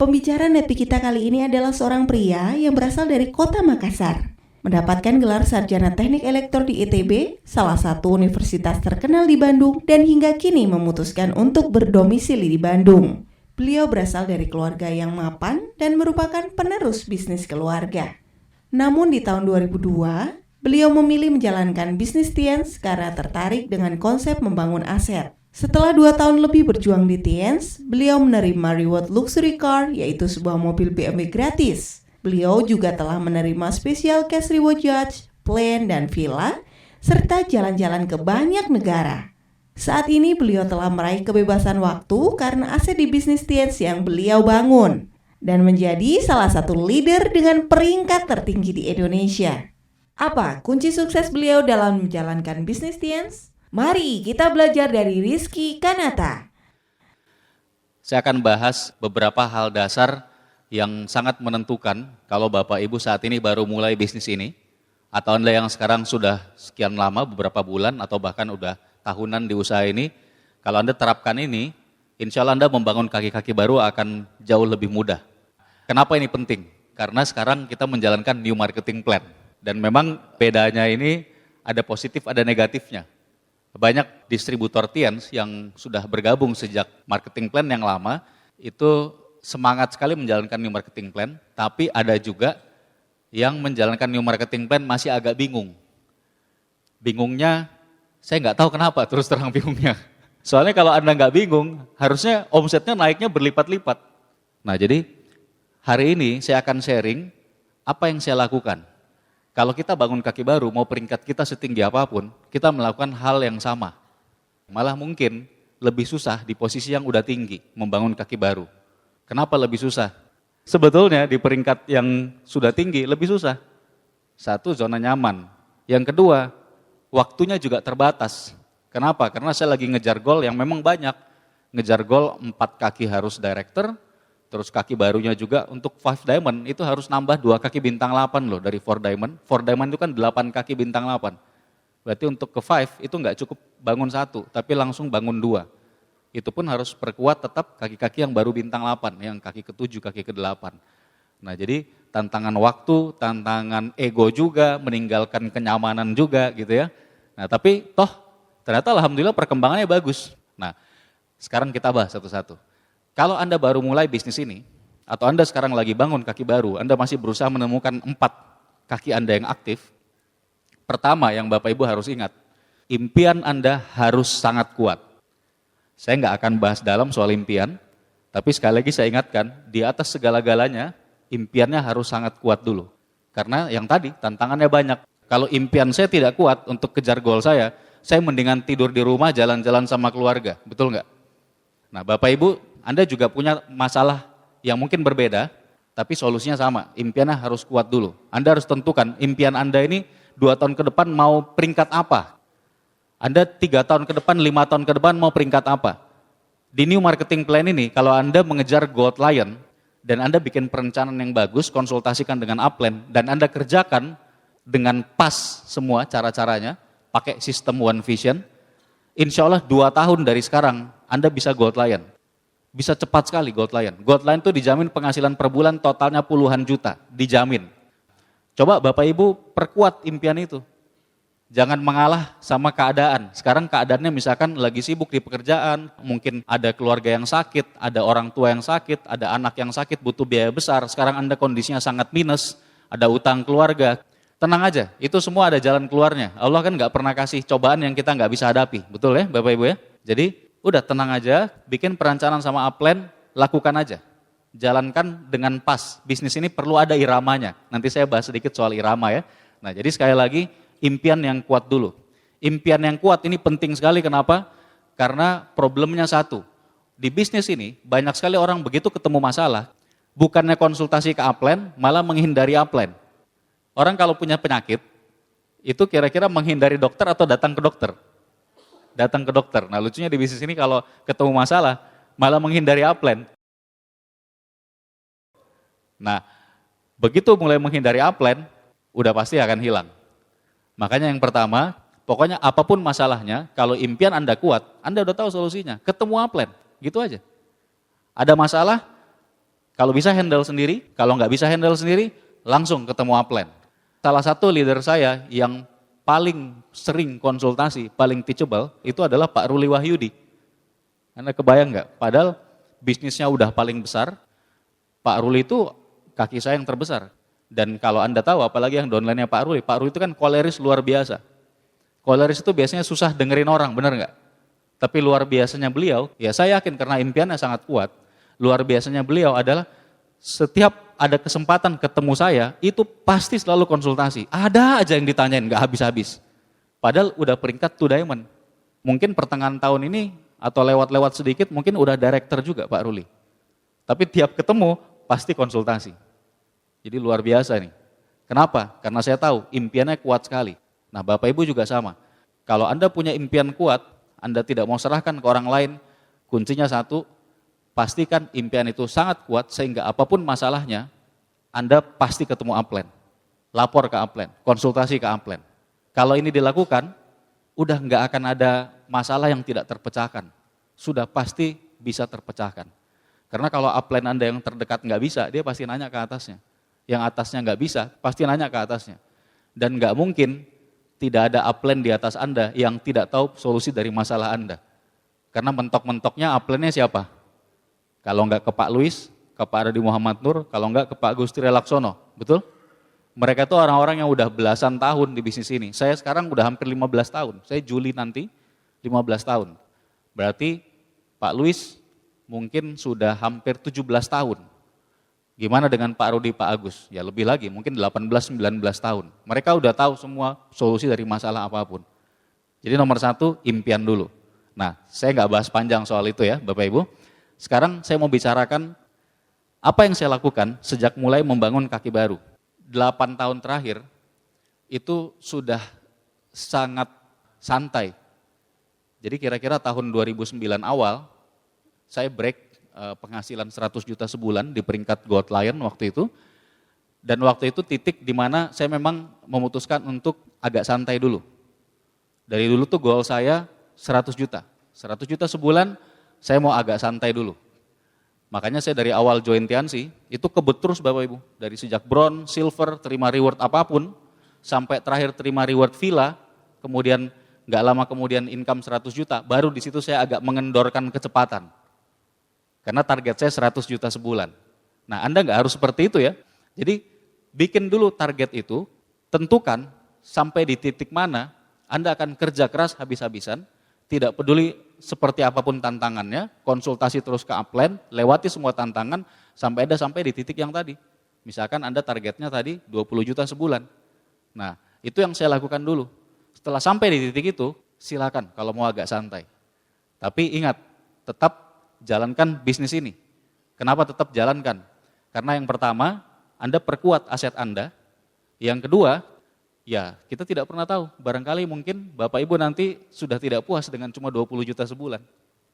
Pembicara Nepi kita kali ini adalah seorang pria yang berasal dari kota Makassar. Mendapatkan gelar sarjana teknik elektro di ITB, salah satu universitas terkenal di Bandung, dan hingga kini memutuskan untuk berdomisili di Bandung. Beliau berasal dari keluarga yang mapan dan merupakan penerus bisnis keluarga. Namun di tahun 2002, beliau memilih menjalankan bisnis Tiens karena tertarik dengan konsep membangun aset. Setelah 2 tahun lebih berjuang di Tiens, beliau menerima reward luxury car, yaitu sebuah mobil BMW gratis. Beliau juga telah menerima special cash reward yacht, plane, dan villa, serta jalan-jalan ke banyak negara. Saat ini beliau telah meraih kebebasan waktu karena aset di bisnis Tiens yang beliau bangun, dan menjadi salah satu leader dengan peringkat tertinggi di Indonesia. Apa kunci sukses beliau dalam menjalankan bisnis Tiens? Mari kita belajar dari Rizky Kanata. Saya akan bahas beberapa hal dasar yang sangat menentukan kalau Bapak Ibu saat ini baru mulai bisnis ini, atau Anda yang sekarang sudah sekian lama, beberapa bulan, atau bahkan udah tahunan di usaha ini. Kalau Anda terapkan ini, insya Allah Anda membangun kaki-kaki baru akan jauh lebih mudah. Kenapa ini penting? Karena sekarang kita menjalankan new marketing plan. Dan memang bedanya ini ada positif, ada negatifnya. Banyak distributor Tiens yang sudah bergabung sejak marketing plan yang lama, itu semangat sekali menjalankan new marketing plan, tapi ada juga yang menjalankan new marketing plan masih agak bingung. Bingungnya, saya nggak tahu kenapa, terus terang bingungnya. Soalnya kalau Anda nggak bingung, harusnya omsetnya naiknya berlipat-lipat. Nah jadi hari ini saya akan sharing apa yang saya lakukan. Kalau kita bangun kaki baru, mau peringkat kita setinggi apapun, kita melakukan hal yang sama. Malah mungkin lebih susah di posisi yang udah tinggi, membangun kaki baru. Kenapa lebih susah? Sebetulnya di peringkat yang sudah tinggi lebih susah. Satu, zona nyaman. Yang kedua, waktunya juga terbatas. Kenapa? Karena saya lagi ngejar goal yang memang banyak. Ngejar goal 4 kaki harus director, terus kaki barunya juga untuk 5 diamond itu harus nambah 2 kaki bintang 8 loh dari 4 diamond. 4 diamond itu kan 8 kaki bintang 8. Berarti untuk ke 5 itu nggak cukup bangun 1, tapi langsung bangun 2. Itu pun harus perkuat tetap kaki-kaki yang baru bintang 8, yang kaki ke-7, kaki ke-8. Nah jadi tantangan waktu, tantangan ego juga, meninggalkan kenyamanan juga gitu ya. Nah tapi toh ternyata alhamdulillah perkembangannya bagus. Nah sekarang kita bahas satu-satu. Kalau Anda baru mulai bisnis ini, atau Anda sekarang lagi bangun kaki baru, Anda masih berusaha menemukan 4 kaki Anda yang aktif, pertama yang Bapak Ibu harus ingat, impian Anda harus sangat kuat. Saya nggak akan bahas dalam soal impian, tapi sekali lagi saya ingatkan, di atas segala-galanya, impiannya harus sangat kuat dulu. Karena yang tadi, tantangannya banyak. Kalau impian saya tidak kuat untuk kejar goal saya mendingan tidur di rumah, jalan-jalan sama keluarga, betul nggak? Nah Bapak Ibu, Anda juga punya masalah yang mungkin berbeda, tapi solusinya sama, impiannya harus kuat dulu. Anda harus tentukan impian Anda ini 2 tahun ke depan mau peringkat apa. Anda 3 tahun ke depan, 5 tahun ke depan mau peringkat apa. Di new marketing plan ini, kalau Anda mengejar gold lion, dan Anda bikin perencanaan yang bagus, konsultasikan dengan upline, dan Anda kerjakan dengan pas semua cara-caranya, pakai sistem One Vision, insya Allah 2 tahun dari sekarang, Anda bisa gold lion. Bisa cepat sekali gold lion. Gold lion itu dijamin penghasilan per bulan totalnya puluhan juta, dijamin. Coba Bapak Ibu perkuat impian itu. Jangan mengalah sama keadaan. Sekarang keadaannya misalkan lagi sibuk di pekerjaan, mungkin ada keluarga yang sakit, ada orang tua yang sakit, ada anak yang sakit butuh biaya besar. Sekarang Anda kondisinya sangat minus, ada utang keluarga. Tenang aja, itu semua ada jalan keluarnya. Allah kan nggak pernah kasih cobaan yang kita nggak bisa hadapi, betul ya Bapak Ibu ya? Jadi udah tenang aja, bikin perencanaan sama upline, lakukan aja. Jalankan dengan pas, bisnis ini perlu ada iramanya. Nanti saya bahas sedikit soal irama ya. Nah jadi sekali lagi, impian yang kuat dulu. Impian yang kuat ini penting sekali, kenapa? Karena problemnya satu, di bisnis ini banyak sekali orang begitu ketemu masalah, bukannya konsultasi ke upline, malah menghindari upline. Orang kalau punya penyakit, itu kira-kira menghindari dokter atau datang ke dokter? Datang ke dokter. Nah lucunya di bisnis ini kalau ketemu masalah, malah menghindari upline. Nah begitu mulai menghindari upline, udah pasti akan hilang. Makanya yang pertama, pokoknya apapun masalahnya, kalau impian Anda kuat, Anda udah tahu solusinya, ketemu upline, gitu aja. Ada masalah, Kalau bisa handle sendiri, kalau nggak bisa handle sendiri, langsung ketemu upline. Salah satu leader saya yang paling sering konsultasi, paling teachable, itu adalah Pak Ruli Wahyudi. Anda kebayang nggak? Padahal bisnisnya udah paling besar, Pak Ruli itu kaki saya yang terbesar. Dan kalau Anda tahu, apalagi yang downline-nya Pak Ruli itu kan koleris luar biasa. Koleris itu biasanya susah dengerin orang, benar nggak? Tapi luar biasanya beliau, ya saya yakin karena impiannya sangat kuat, luar biasanya beliau adalah setiap ada kesempatan ketemu saya, itu pasti selalu konsultasi. Ada aja yang ditanyain, nggak habis-habis. Padahal udah peringkat 2 diamond. Mungkin pertengahan tahun ini, atau lewat-lewat sedikit, mungkin udah director juga Pak Ruli. Tapi tiap ketemu, pasti konsultasi. Jadi luar biasa nih. Kenapa? Karena saya tahu impiannya kuat sekali. Nah Bapak Ibu juga sama. Kalau Anda punya impian kuat, Anda tidak mau serahkan ke orang lain, kuncinya satu, pastikan impian itu sangat kuat sehingga apapun masalahnya, Anda pasti ketemu upline. Lapor ke upline, konsultasi ke upline. Kalau ini dilakukan, udah nggak akan ada masalah yang tidak terpecahkan. Sudah pasti bisa terpecahkan. Karena kalau upline Anda yang terdekat nggak bisa, dia pasti nanya ke atasnya. Yang atasnya nggak bisa, pasti nanya ke atasnya. Dan nggak mungkin tidak ada upline di atas Anda yang tidak tahu solusi dari masalah Anda. Karena mentok-mentoknya upline-nya siapa? Kalau nggak ke Pak Luis, ke Pak Ardi Muhammad Nur, kalau nggak ke Pak Gusti Relaksono, betul? Mereka itu orang-orang yang udah belasan tahun di bisnis ini. Saya sekarang udah hampir 15 tahun, saya Juli nanti 15 tahun. Berarti Pak Luis mungkin sudah hampir 17 tahun. Gimana dengan Pak Rudi, Pak Agus? Ya lebih lagi, mungkin 18-19 tahun. Mereka udah tahu semua solusi dari masalah apapun. Jadi nomor satu, impian dulu. Nah, saya nggak bahas panjang soal itu ya Bapak Ibu. Sekarang saya mau bicarakan apa yang saya lakukan sejak mulai membangun Kaki Baru. 8 tahun terakhir itu sudah sangat santai. Jadi kira-kira tahun 2009 awal saya break penghasilan 100 juta sebulan di peringkat Gold Lion waktu itu. Dan waktu itu titik di mana saya memang memutuskan untuk agak santai dulu. Dari dulu tuh goal saya 100 juta. 100 juta sebulan saya mau agak santai dulu. Makanya saya dari awal join Tiansi, itu kebut terus Bapak Ibu. Dari sejak bronze, silver, terima reward apapun, sampai terakhir terima reward villa, kemudian nggak lama kemudian income 100 juta, baru di situ saya agak mengendorkan kecepatan. Karena target saya 100 juta sebulan. Nah Anda nggak harus seperti itu ya. Jadi bikin dulu target itu, tentukan sampai di titik mana Anda akan kerja keras habis-habisan, tidak peduli seperti apapun tantangannya, konsultasi terus ke upline, lewati semua tantangan sampai di titik yang tadi. Misalkan Anda targetnya tadi 20 juta sebulan. Nah itu yang saya lakukan dulu. Setelah sampai di titik itu, silakan kalau mau agak santai. Tapi ingat, tetap jalankan bisnis ini. Kenapa tetap jalankan? Karena yang pertama, Anda perkuat aset Anda. Yang kedua, ya kita tidak pernah tahu, barangkali mungkin Bapak Ibu nanti sudah tidak puas dengan cuma 20 juta sebulan.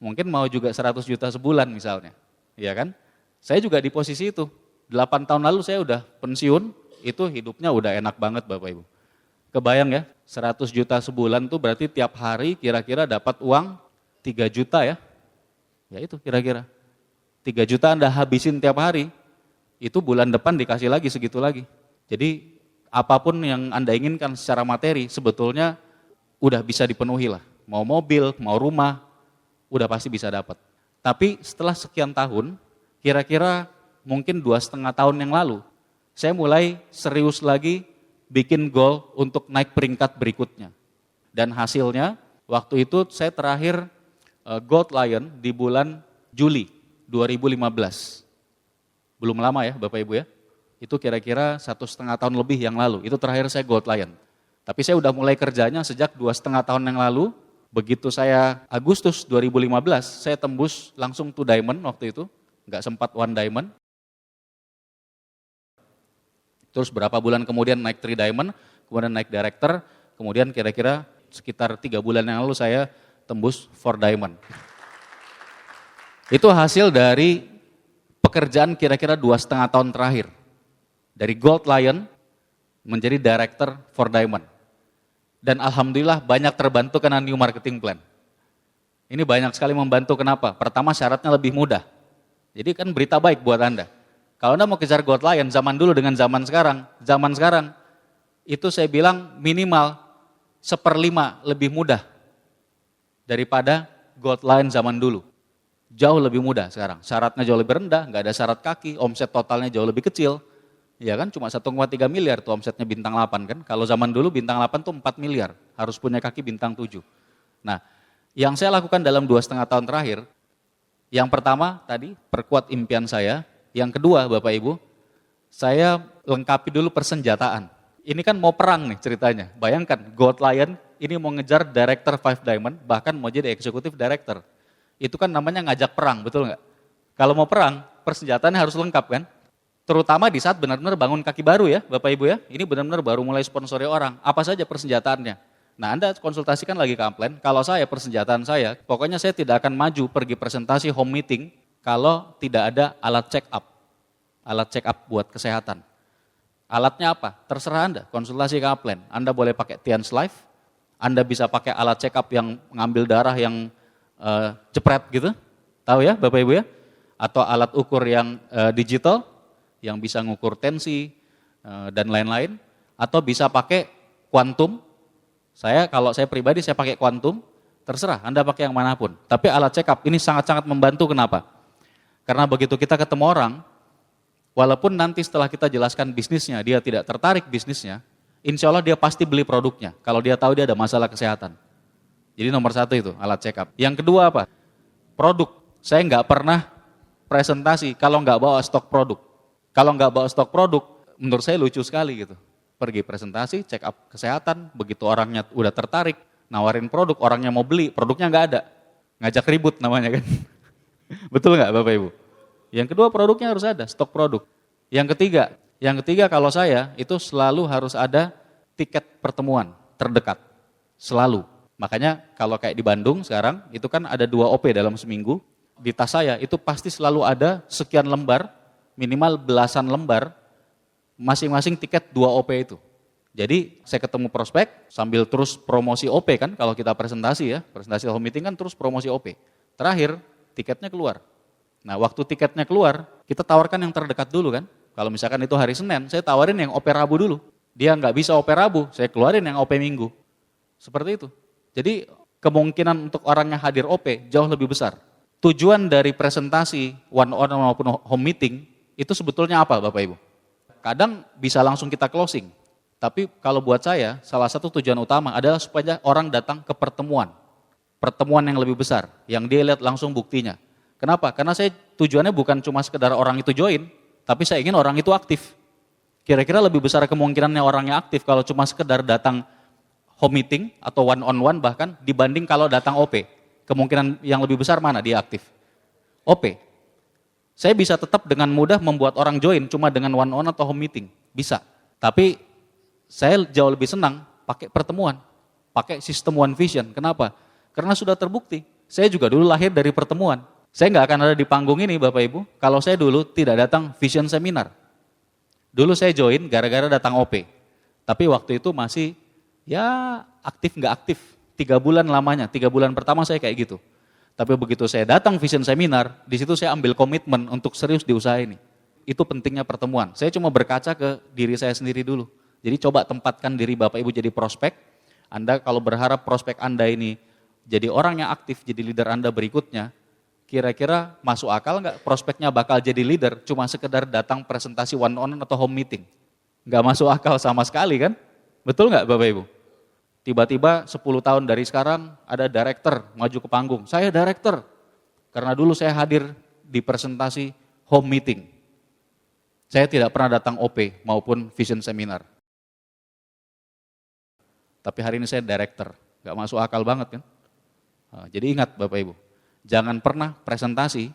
Mungkin mau juga 100 juta sebulan misalnya. Ya kan? Saya juga di posisi itu. 8 tahun lalu saya udah pensiun, itu hidupnya udah enak banget Bapak Ibu. Kebayang ya, 100 juta sebulan tuh berarti tiap hari kira-kira dapat uang 3 juta ya. Ya itu kira-kira 3 juta Anda habisin tiap hari, itu bulan depan dikasih lagi segitu lagi. Jadi apapun yang Anda inginkan secara materi sebetulnya udah bisa dipenuhi lah. Mau mobil, mau rumah, udah pasti bisa dapat. Tapi setelah sekian tahun, kira-kira mungkin 2,5 tahun yang lalu, saya mulai serius lagi bikin goal untuk naik peringkat berikutnya. Dan hasilnya waktu itu saya terakhir Gold Lion di bulan Juli 2015. Belum lama ya Bapak Ibu ya. Itu kira-kira 1,5 tahun lebih yang lalu. Itu terakhir saya Gold Lion. Tapi saya udah mulai kerjanya sejak 2,5 tahun yang lalu. Begitu saya Agustus 2015, saya tembus langsung 2 diamond waktu itu. Nggak sempat 1 diamond. Terus berapa bulan kemudian naik 3 diamond, kemudian naik director, kemudian kira-kira sekitar 3 bulan yang lalu saya tembus 4 diamond. Itu hasil dari pekerjaan kira-kira 2,5 tahun terakhir. Dari Gold Lion menjadi director 4 diamond. Dan alhamdulillah banyak terbantu karena new marketing plan. Ini banyak sekali membantu, kenapa? Pertama syaratnya lebih mudah. Jadi kan berita baik buat Anda. Kalau Anda mau kejar gold lion zaman dulu dengan zaman sekarang itu saya bilang minimal 1/5 lebih mudah daripada gold lion zaman dulu. Jauh lebih mudah sekarang, syaratnya jauh lebih rendah, nggak ada syarat kaki, omset totalnya jauh lebih kecil. Ya kan, cuma 1,3 miliar tuh omsetnya bintang 8 kan. Kalau zaman dulu bintang 8 tuh 4 miliar, harus punya kaki bintang 7. Nah, yang saya lakukan dalam 2,5 tahun terakhir, yang pertama tadi perkuat impian saya, yang kedua Bapak Ibu, saya lengkapi dulu persenjataan. Ini kan mau perang nih ceritanya, bayangkan Gold Lion ini mau ngejar Director 5 Diamond, bahkan mau jadi Executive Director. Itu kan namanya ngajak perang, betul nggak? Kalau mau perang, persenjataannya harus lengkap kan? Terutama di saat benar-benar bangun kaki baru ya Bapak Ibu ya, ini benar-benar baru mulai sponsori orang, apa saja persenjataannya. Nah Anda konsultasikan lagi ke Upline, kalau saya persenjataan saya, pokoknya saya tidak akan maju pergi presentasi home meeting kalau tidak ada alat check up buat kesehatan. Alatnya apa? Terserah Anda, konsultasi ke Upline, Anda boleh pakai Tian's Life, Anda bisa pakai alat check up yang mengambil darah yang jepret gitu, tahu ya Bapak Ibu ya, atau alat ukur yang digital, yang bisa ngukur tensi dan lain-lain, atau bisa pakai kuantum. Kalau saya pribadi saya pakai kuantum, terserah Anda pakai yang manapun. Tapi alat check up ini sangat-sangat membantu, kenapa? Karena begitu kita ketemu orang, walaupun nanti setelah kita jelaskan bisnisnya, dia tidak tertarik bisnisnya, insya Allah dia pasti beli produknya, kalau dia tahu dia ada masalah kesehatan. Jadi nomor 1 itu alat check up. Yang kedua apa? Produk. Saya nggak pernah presentasi kalau nggak bawa stok produk. Kalau nggak bawa stok produk, menurut saya lucu sekali gitu. Pergi presentasi, check up kesehatan, begitu orangnya udah tertarik, nawarin produk, orangnya mau beli, produknya nggak ada. Ngajak ribut namanya kan. Betul nggak Bapak Ibu? Yang kedua produknya harus ada, stok produk. Yang ketiga kalau saya itu selalu harus ada tiket pertemuan terdekat, selalu. Makanya kalau kayak di Bandung sekarang, itu kan ada 2 OP dalam seminggu, di tas saya itu pasti selalu ada sekian lembar, minimal belasan lembar, masing-masing tiket 2 OP itu. Jadi saya ketemu prospek sambil terus promosi OP kan, kalau kita presentasi ya, presentasi home meeting kan terus promosi OP. Terakhir tiketnya keluar. Nah waktu tiketnya keluar, kita tawarkan yang terdekat dulu kan. Kalau misalkan itu hari Senin, saya tawarin yang OP Rabu dulu. Dia nggak bisa OP Rabu, saya keluarin yang OP Minggu. Seperti itu. Jadi kemungkinan untuk orangnya hadir OP jauh lebih besar. Tujuan dari presentasi one on one maupun home meeting itu sebetulnya apa Bapak Ibu? Kadang bisa langsung kita closing. Tapi kalau buat saya salah satu tujuan utama adalah supaya orang datang ke pertemuan. Pertemuan yang lebih besar, yang dia lihat langsung buktinya. Kenapa? Karena saya tujuannya bukan cuma sekedar orang itu join, tapi saya ingin orang itu aktif. Kira-kira lebih besar kemungkinannya orangnya aktif kalau cuma sekedar datang home meeting atau one on one bahkan dibanding kalau datang OP. Kemungkinan yang lebih besar mana dia aktif? OP. Saya bisa tetap dengan mudah membuat orang join cuma dengan one on atau home meeting. Bisa. Tapi saya jauh lebih senang pakai pertemuan. Pakai sistem one vision. Kenapa? Karena sudah terbukti. Saya juga dulu lahir dari pertemuan. Saya nggak akan ada di panggung ini Bapak Ibu kalau saya dulu tidak datang vision seminar. Dulu saya join gara-gara datang OP. Tapi waktu itu masih ya aktif nggak aktif, 3 bulan lamanya, 3 bulan pertama saya kayak gitu. Tapi begitu saya datang vision seminar, di situ saya ambil komitmen untuk serius di usaha ini. Itu pentingnya pertemuan. Saya cuma berkaca ke diri saya sendiri dulu. Jadi coba tempatkan diri Bapak Ibu jadi prospek. Anda kalau berharap prospek Anda ini jadi orang yang aktif, jadi leader Anda berikutnya, kira-kira masuk akal nggak prospeknya bakal jadi leader cuma sekedar datang presentasi one on one atau home meeting? Nggak masuk akal sama sekali kan? Betul nggak Bapak Ibu? Tiba-tiba 10 tahun dari sekarang ada director maju ke panggung. Saya director karena dulu saya hadir di presentasi home meeting. Saya tidak pernah datang OP maupun vision seminar. Tapi hari ini saya director, nggak masuk akal banget kan? Nah, jadi ingat Bapak Ibu, jangan pernah presentasi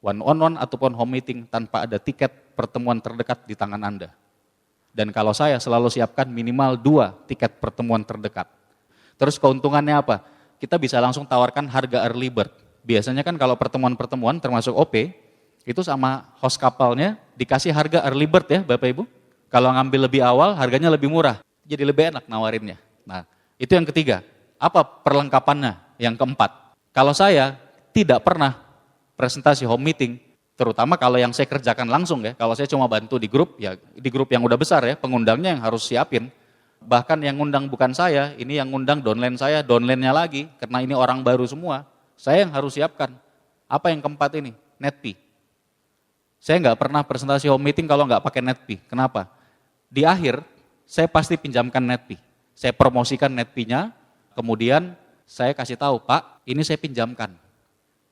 one on one ataupun home meeting tanpa ada tiket pertemuan terdekat di tangan Anda. Dan kalau saya selalu siapkan minimal 2 tiket pertemuan terdekat. Terus keuntungannya apa? Kita bisa langsung tawarkan harga early bird. Biasanya kan kalau pertemuan-pertemuan termasuk OP, itu sama host kapalnya dikasih harga early bird ya Bapak Ibu. Kalau ngambil lebih awal harganya lebih murah, jadi lebih enak nawarinnya. Nah itu yang ketiga. Apa perlengkapannya? Yang keempat, kalau saya tidak pernah presentasi home meeting Terutama kalau yang saya kerjakan langsung ya, kalau saya cuma bantu di grup, ya di grup yang udah besar ya, pengundangnya yang harus siapin. Bahkan yang ngundang bukan saya, ini yang ngundang downline saya, downline-nya lagi, karena ini orang baru semua, saya yang harus siapkan. Apa yang keempat ini? Netpi. Saya nggak pernah presentasi home meeting kalau nggak pakai Netpi. Kenapa? Di akhir, saya pasti pinjamkan Netpi. Saya promosikan Netpi-nya, kemudian saya kasih tahu, Pak, ini saya pinjamkan.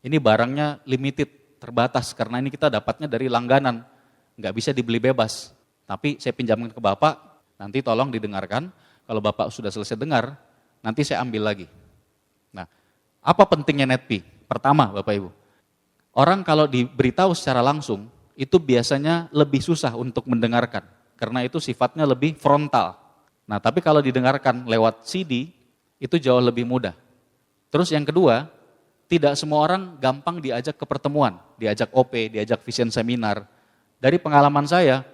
Ini barangnya limited, terbatas, karena ini kita dapatnya dari langganan, nggak bisa dibeli bebas. Tapi saya pinjamkan ke Bapak, nanti tolong didengarkan, kalau Bapak sudah selesai dengar, nanti saya ambil lagi. Nah, apa pentingnya Netpi? Pertama, Bapak Ibu, orang kalau diberitahu secara langsung, itu biasanya lebih susah untuk mendengarkan, karena itu sifatnya lebih frontal. Nah, tapi kalau didengarkan lewat CD, itu jauh lebih mudah. Terus yang kedua, tidak semua orang gampang diajak ke pertemuan, diajak OP, diajak vision seminar. Dari pengalaman saya,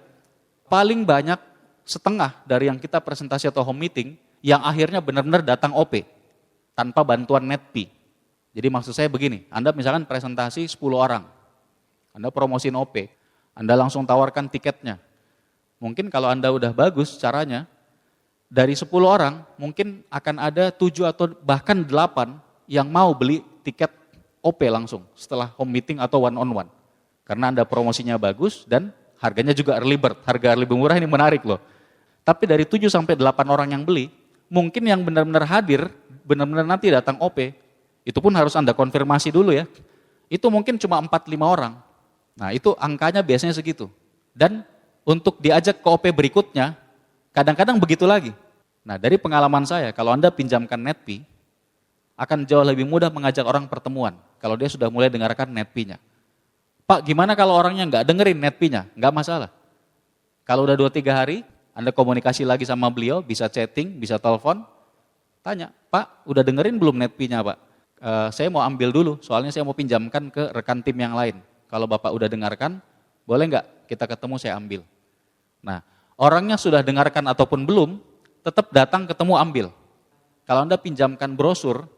paling banyak setengah dari yang kita presentasi atau home meeting, yang akhirnya benar-benar datang OP, tanpa bantuan Netpi. Jadi maksud saya begini, Anda misalkan presentasi 10 orang, Anda promosiin OP, Anda langsung tawarkan tiketnya. Mungkin kalau Anda udah bagus caranya, dari 10 orang mungkin akan ada 7 atau bahkan 8 yang mau beli tiket OP langsung setelah home meeting atau one on one. Karena Anda promosinya bagus dan harganya juga early bird, harga lebih murah, ini menarik loh. Tapi dari 7 sampai 8 orang yang beli, mungkin yang benar-benar hadir, benar-benar nanti datang OP, itu pun harus Anda konfirmasi dulu ya. Itu mungkin cuma 4-5 orang. Nah itu angkanya biasanya segitu. Dan untuk diajak ke OP berikutnya, kadang-kadang begitu lagi. Nah dari pengalaman saya, kalau Anda pinjamkan Netpi, akan jauh lebih mudah mengajak orang pertemuan kalau dia sudah mulai dengarkan Netpi-nya. Pak, gimana kalau orangnya nggak dengerin Netpi-nya? Nggak masalah. Kalau udah 2-3 hari, Anda komunikasi lagi sama beliau, bisa chatting, bisa telepon, tanya, Pak, udah dengerin belum Netpi-nya, Pak? Saya mau ambil dulu, soalnya saya mau pinjamkan ke rekan tim yang lain. Kalau Bapak udah dengarkan, boleh nggak kita ketemu saya ambil? Nah, orangnya sudah dengarkan ataupun belum, tetap datang ketemu ambil. Kalau Anda pinjamkan brosur,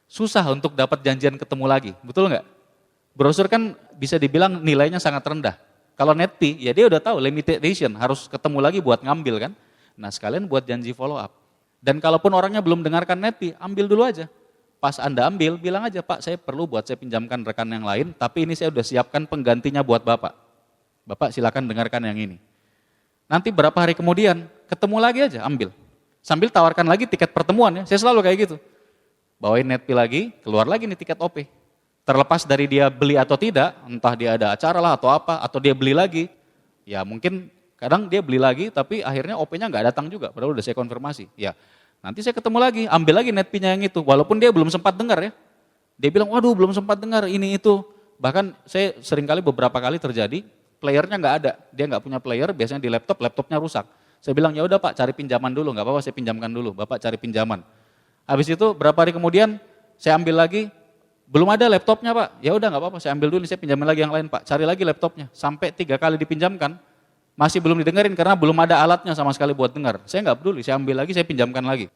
susah untuk dapat janjian ketemu lagi, betul nggak? Brosur kan bisa dibilang nilainya sangat rendah. Kalau Netpi, ya dia udah tahu limited edition, harus ketemu lagi buat ngambil kan. Nah sekalian buat janji follow up. Dan kalaupun orangnya belum dengarkan Netpi, ambil dulu aja. Pas Anda ambil, bilang aja, Pak saya perlu buat saya pinjamkan rekan yang lain, tapi ini saya udah siapkan penggantinya buat Bapak. Bapak silakan dengarkan yang ini. Nanti berapa hari kemudian, ketemu lagi aja, ambil. Sambil tawarkan lagi tiket pertemuan ya, saya selalu kayak gitu. Bawain Netpi lagi, keluar lagi nih tiket OP. Terlepas dari dia beli atau tidak, entah dia ada acara lah atau apa, atau dia beli lagi, ya mungkin kadang dia beli lagi tapi akhirnya OP-nya nggak datang juga, padahal udah saya konfirmasi. Ya nanti saya ketemu lagi, ambil lagi Netpi-nya yang itu, walaupun dia belum sempat dengar ya. Dia bilang, waduh belum sempat dengar ini itu. Bahkan saya seringkali beberapa kali terjadi, playernya nggak ada, dia nggak punya player, biasanya di laptop, laptopnya rusak. Saya bilang, ya udah Pak cari pinjaman dulu, nggak apa-apa saya pinjamkan dulu, Bapak cari pinjaman. Habis itu berapa hari kemudian saya ambil lagi, belum ada laptopnya Pak, ya udah nggak apa-apa saya ambil dulu, saya pinjamin lagi yang lain Pak, cari lagi laptopnya, sampai 3 kali dipinjamkan, masih belum didengerin karena belum ada alatnya sama sekali buat dengar. Saya nggak peduli, saya ambil lagi, saya pinjamkan lagi.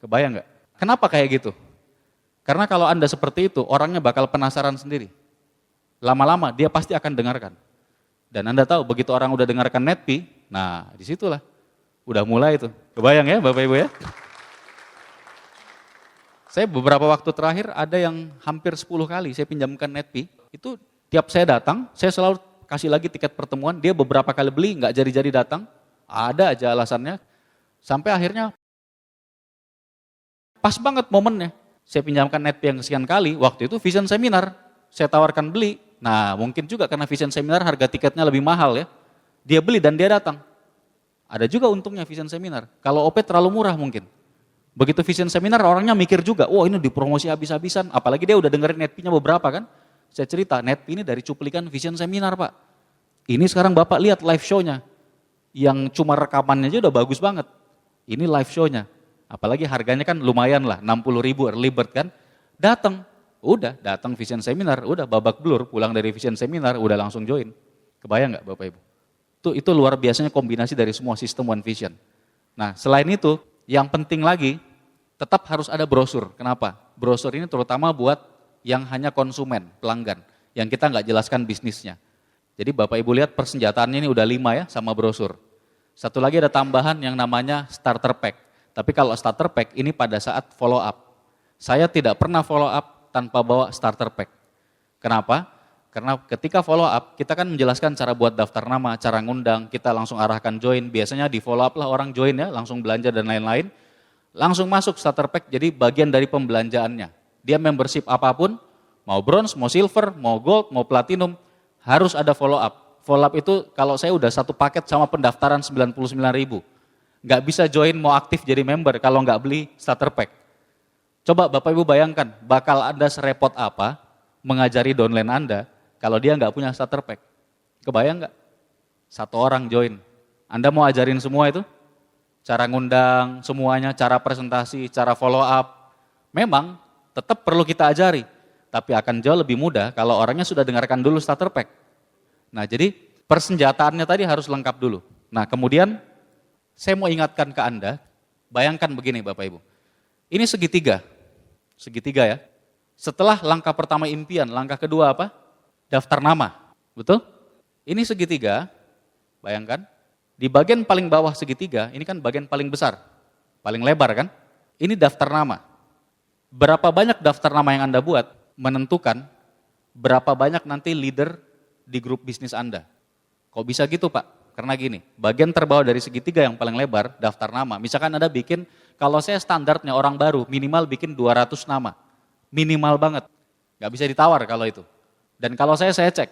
Kebayang nggak? Kenapa kayak gitu? Karena kalau Anda seperti itu, orangnya bakal penasaran sendiri. Lama-lama dia pasti akan dengarkan. Dan Anda tahu begitu orang udah dengarkan Netpi, nah disitulah udah mulai itu. Kebayang ya Bapak Ibu ya? Saya beberapa waktu terakhir ada yang hampir 10 kali saya pinjamkan Netpi, itu tiap saya datang, saya selalu kasih lagi tiket pertemuan, dia beberapa kali beli, nggak jadi-jadi datang, ada aja alasannya, sampai akhirnya pas banget momennya, saya pinjamkan Netpi yang sekian kali, waktu itu vision seminar, saya tawarkan beli, nah mungkin juga karena vision seminar harga tiketnya lebih mahal ya, dia beli dan dia datang, ada juga untungnya vision seminar, kalau OP terlalu murah mungkin. Begitu vision seminar orangnya mikir juga, wah ini dipromosi habis-habisan, apalagi dia udah dengerin Netpi-nya beberapa kan. Saya cerita, Netpi ini dari cuplikan vision seminar Pak. Ini sekarang Bapak lihat live show-nya, yang cuma rekamannya aja udah bagus banget. Ini live show-nya, apalagi harganya kan lumayan lah, 60.000 early bird kan. Datang vision seminar, udah babak belur, pulang dari vision seminar, udah langsung join. Kebayang nggak Bapak Ibu? Itu luar biasanya kombinasi dari semua sistem One Vision. Nah selain itu, yang penting lagi, tetap harus ada brosur. Kenapa? Brosur ini terutama buat yang hanya konsumen, pelanggan, yang kita nggak jelaskan bisnisnya. Jadi Bapak Ibu lihat persenjataannya ini udah 5 ya sama brosur. Satu lagi ada tambahan yang namanya starter pack. Tapi kalau starter pack ini pada saat follow up. Saya tidak pernah follow up tanpa bawa starter pack. Kenapa? Karena ketika follow up kita kan menjelaskan cara buat daftar nama, cara ngundang, kita langsung arahkan join. Biasanya di follow up lah orang join ya, langsung belanja dan lain-lain. Langsung masuk starter pack jadi bagian dari pembelanjaannya. Dia membership apapun, mau bronze, mau silver, mau gold, mau platinum, harus ada follow up. Follow up itu kalau saya udah satu paket sama pendaftaran 99.000. Nggak bisa join mau aktif jadi member kalau nggak beli starter pack. Coba Bapak Ibu bayangkan, bakal Anda serepot apa mengajari downline Anda kalau dia nggak punya starter pack. Kebayang nggak? Satu orang join. Anda mau ajarin semua itu? Cara ngundang semuanya, cara presentasi, cara follow up. Memang tetap perlu kita ajari, tapi akan jauh lebih mudah kalau orangnya sudah dengarkan dulu starter pack. Nah jadi persenjataannya tadi harus lengkap dulu. Nah kemudian saya mau ingatkan ke Anda, bayangkan begini Bapak Ibu. Ini segitiga ya. Setelah langkah pertama impian, langkah kedua apa? Daftar nama, betul? Ini segitiga, bayangkan. Di bagian paling bawah segitiga, ini kan bagian paling besar, paling lebar kan? Ini daftar nama. Berapa banyak daftar nama yang Anda buat menentukan berapa banyak nanti leader di grup bisnis Anda. Kok bisa gitu Pak? Karena gini, bagian terbawah dari segitiga yang paling lebar, daftar nama. Misalkan Anda bikin, kalau saya standarnya orang baru, minimal bikin 200 nama. Minimal banget, nggak bisa ditawar kalau itu. Dan kalau saya cek,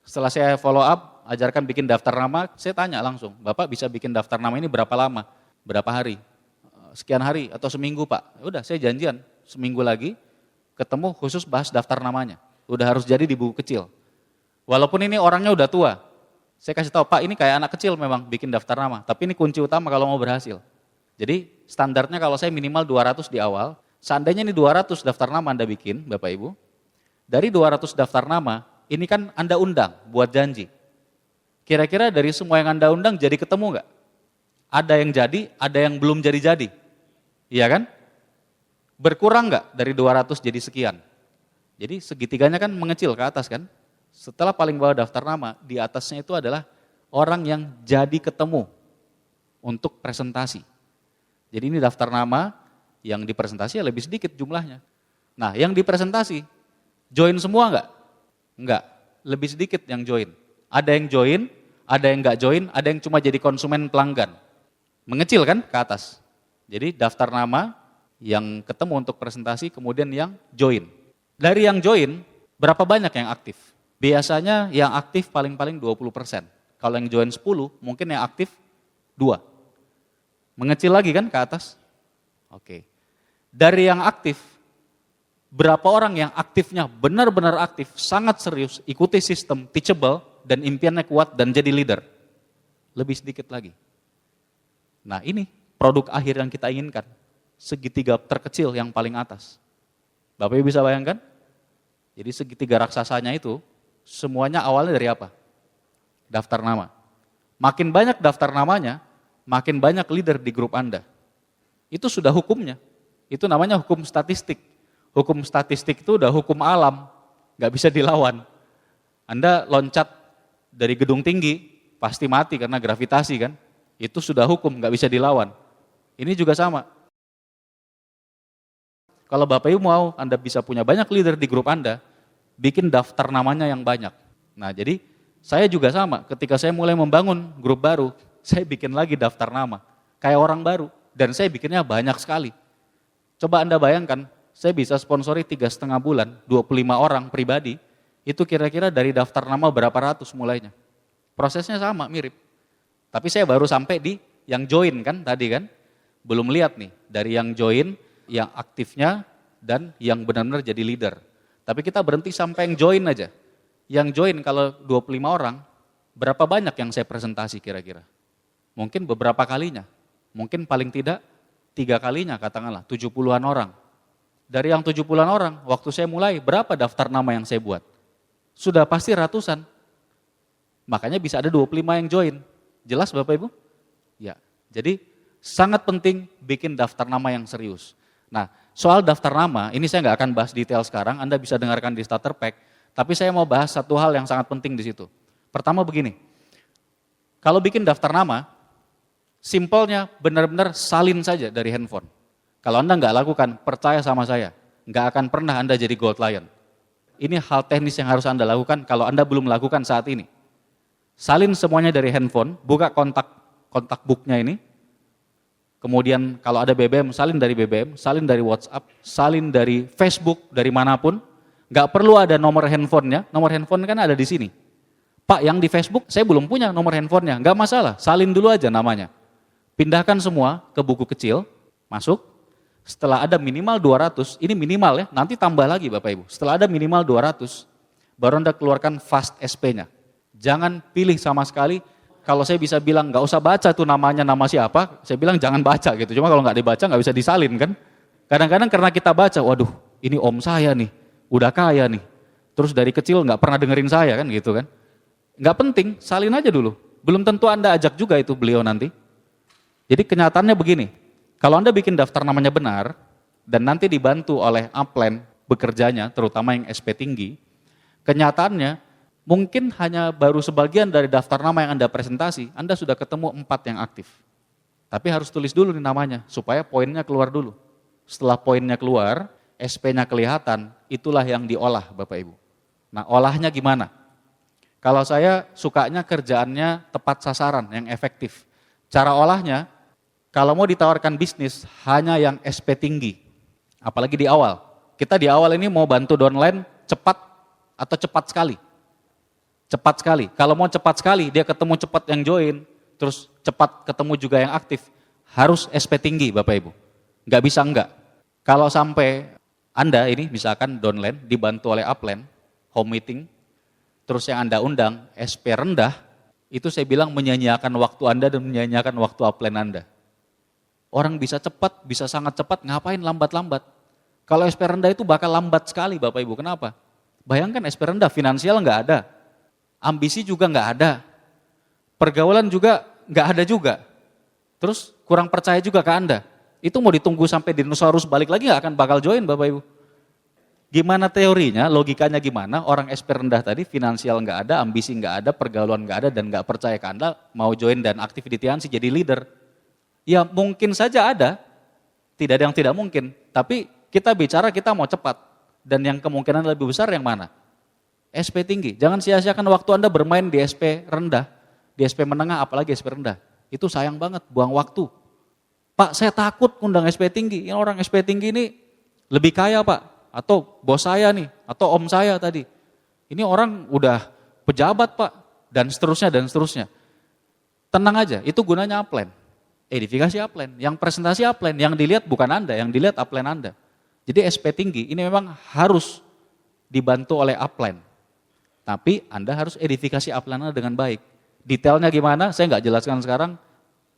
setelah saya follow up, ajarkan bikin daftar nama, saya tanya langsung, Bapak bisa bikin daftar nama ini berapa lama? Berapa hari? Sekian hari atau seminggu Pak? Udah saya janjian, seminggu lagi ketemu khusus bahas daftar namanya. Udah harus jadi di buku kecil. Walaupun ini orangnya udah tua, saya kasih tahu Pak ini kayak anak kecil memang bikin daftar nama, tapi ini kunci utama kalau mau berhasil. Jadi standarnya kalau saya minimal 200 di awal, seandainya ini 200 daftar nama Anda bikin Bapak Ibu, dari 200 daftar nama, ini kan Anda undang buat janji. Kira-kira dari semua yang Anda undang jadi ketemu nggak? Ada yang jadi, ada yang belum jadi-jadi. Iya kan? Berkurang nggak dari 200 jadi sekian? Jadi segitiganya kan mengecil ke atas kan? Setelah paling bawah daftar nama, di atasnya itu adalah orang yang jadi ketemu untuk presentasi. Jadi ini daftar nama yang dipresentasi ya lebih sedikit jumlahnya. Nah yang dipresentasi, join semua nggak? Enggak, lebih sedikit yang join. Ada yang join, ada yang nggak join, ada yang cuma jadi konsumen pelanggan. Mengecil kan ke atas. Jadi daftar nama yang ketemu untuk presentasi, kemudian yang join. Dari yang join, berapa banyak yang aktif? Biasanya yang aktif paling-paling 20%. Kalau yang join 10, mungkin yang aktif 2. Mengecil lagi kan ke atas? Oke. Dari yang aktif, berapa orang yang aktifnya benar-benar aktif, sangat serius, ikuti sistem, teachable, dan impiannya kuat dan jadi leader? Lebih sedikit lagi. Nah ini produk akhir yang kita inginkan, segitiga terkecil yang paling atas. Bapak Ibu bisa bayangkan? Jadi segitiga raksasanya itu, semuanya awalnya dari apa? Daftar nama. Makin banyak daftar namanya, makin banyak leader di grup Anda. Itu sudah hukumnya, itu namanya hukum statistik. Hukum statistik itu udah hukum alam, nggak bisa dilawan. Anda loncat dari gedung tinggi, pasti mati karena gravitasi kan. Itu sudah hukum, nggak bisa dilawan. Ini juga sama. Kalau Bapak Ibu mau Anda bisa punya banyak leader di grup Anda, bikin daftar namanya yang banyak. Nah jadi saya juga sama, ketika saya mulai membangun grup baru, saya bikin lagi daftar nama, kayak orang baru. Dan saya bikinnya banyak sekali. Coba Anda bayangkan, saya bisa sponsori 3,5 bulan, 25 orang pribadi, itu kira-kira dari daftar nama berapa ratus mulainya. Prosesnya sama, mirip. Tapi saya baru sampai di yang join kan tadi kan, belum lihat nih dari yang join, yang aktifnya, dan yang benar-benar jadi leader. Tapi kita berhenti sampai yang join aja. Yang join kalau 25 orang, berapa banyak yang saya presentasi kira-kira? Mungkin beberapa kalinya, mungkin paling tidak 3 kalinya katakanlah, 70-an orang. Dari yang 70-an orang, waktu saya mulai, berapa daftar nama yang saya buat? Sudah pasti ratusan. Makanya bisa ada 25 yang join. Jelas Bapak Ibu? Ya, jadi sangat penting bikin daftar nama yang serius. Nah, soal daftar nama, ini saya nggak akan bahas detail sekarang, Anda bisa dengarkan di starter pack, tapi saya mau bahas satu hal yang sangat penting di situ. Pertama begini, kalau bikin daftar nama, simpelnya benar-benar salin saja dari handphone. Kalau Anda nggak lakukan, percaya sama saya, nggak akan pernah Anda jadi gold lion. Ini hal teknis yang harus Anda lakukan kalau Anda belum melakukan saat ini. Salin semuanya dari handphone, buka kontak booknya ini, kemudian kalau ada BBM, salin dari BBM, salin dari WhatsApp, salin dari Facebook, dari manapun, nggak perlu ada nomor handphonenya, nomor handphone kan ada di sini. Pak, yang di Facebook saya belum punya nomor handphonenya, nggak masalah, salin dulu aja namanya. Pindahkan semua ke buku kecil, masuk, setelah ada minimal 200, ini minimal ya, nanti tambah lagi Bapak Ibu. Setelah ada minimal 200, baru Anda keluarkan fast SP-nya. Jangan pilih sama sekali, kalau saya bisa bilang nggak usah baca tuh namanya, nama siapa, saya bilang jangan baca gitu. Cuma kalau nggak dibaca nggak bisa disalin kan. Kadang-kadang karena kita baca, waduh ini om saya nih, udah kaya nih. Terus dari kecil nggak pernah dengerin saya kan gitu kan. Nggak penting, salin aja dulu. Belum tentu Anda ajak juga itu beliau nanti. Jadi kenyataannya begini, kalau Anda bikin daftar namanya benar, dan nanti dibantu oleh upline bekerjanya, terutama yang SP tinggi, kenyataannya mungkin hanya baru sebagian dari daftar nama yang Anda presentasi, Anda sudah ketemu 4 yang aktif. Tapi harus tulis dulu nih namanya, supaya poinnya keluar dulu. Setelah poinnya keluar, SP-nya kelihatan, itulah yang diolah Bapak Ibu. Nah olahnya gimana? Kalau saya sukanya kerjaannya tepat sasaran, yang efektif. Cara olahnya, kalau mau ditawarkan bisnis hanya yang SP tinggi, apalagi di awal. Kita di awal ini mau bantu downline cepat atau cepat sekali. Cepat sekali, kalau mau cepat sekali dia ketemu cepat yang join, terus cepat ketemu juga yang aktif, harus SP tinggi Bapak Ibu. Nggak bisa enggak. Kalau sampai Anda ini misalkan downline dibantu oleh upline, home meeting, terus yang Anda undang SP rendah, itu saya bilang menyanyiakan waktu Anda dan menyanyiakan waktu upline Anda. Orang bisa cepat, bisa sangat cepat, ngapain lambat-lambat? Kalau SP rendah itu bakal lambat sekali Bapak Ibu, kenapa? Bayangkan SP rendah, finansial nggak ada, ambisi juga nggak ada, pergaulan juga nggak ada juga, terus kurang percaya juga ke Anda. Itu mau ditunggu sampai dinosaurus balik lagi nggak akan bakal join Bapak Ibu. Gimana teorinya, logikanya gimana, orang SP rendah tadi finansial nggak ada, ambisi nggak ada, pergaulan nggak ada, dan nggak percaya ke Anda, mau join dan aktif di Tiansi jadi leader. Ya mungkin saja ada, tidak ada yang tidak mungkin, tapi kita bicara kita mau cepat, dan yang kemungkinan lebih besar yang mana? SP tinggi, jangan sia-siakan waktu Anda bermain di SP rendah, di SP menengah apalagi SP rendah, itu sayang banget, buang waktu. Pak saya takut undang SP tinggi, ini orang SP tinggi ini lebih kaya Pak. Atau bos saya nih, atau om saya tadi. Ini orang udah pejabat Pak, dan seterusnya, dan seterusnya. Tenang aja, itu gunanya upline. Edifikasi upline, yang presentasi upline, yang dilihat bukan Anda, yang dilihat upline Anda. Jadi SP tinggi, ini memang harus dibantu oleh upline. Tapi Anda harus edifikasi upline Anda dengan baik. Detailnya gimana, saya nggak jelaskan sekarang,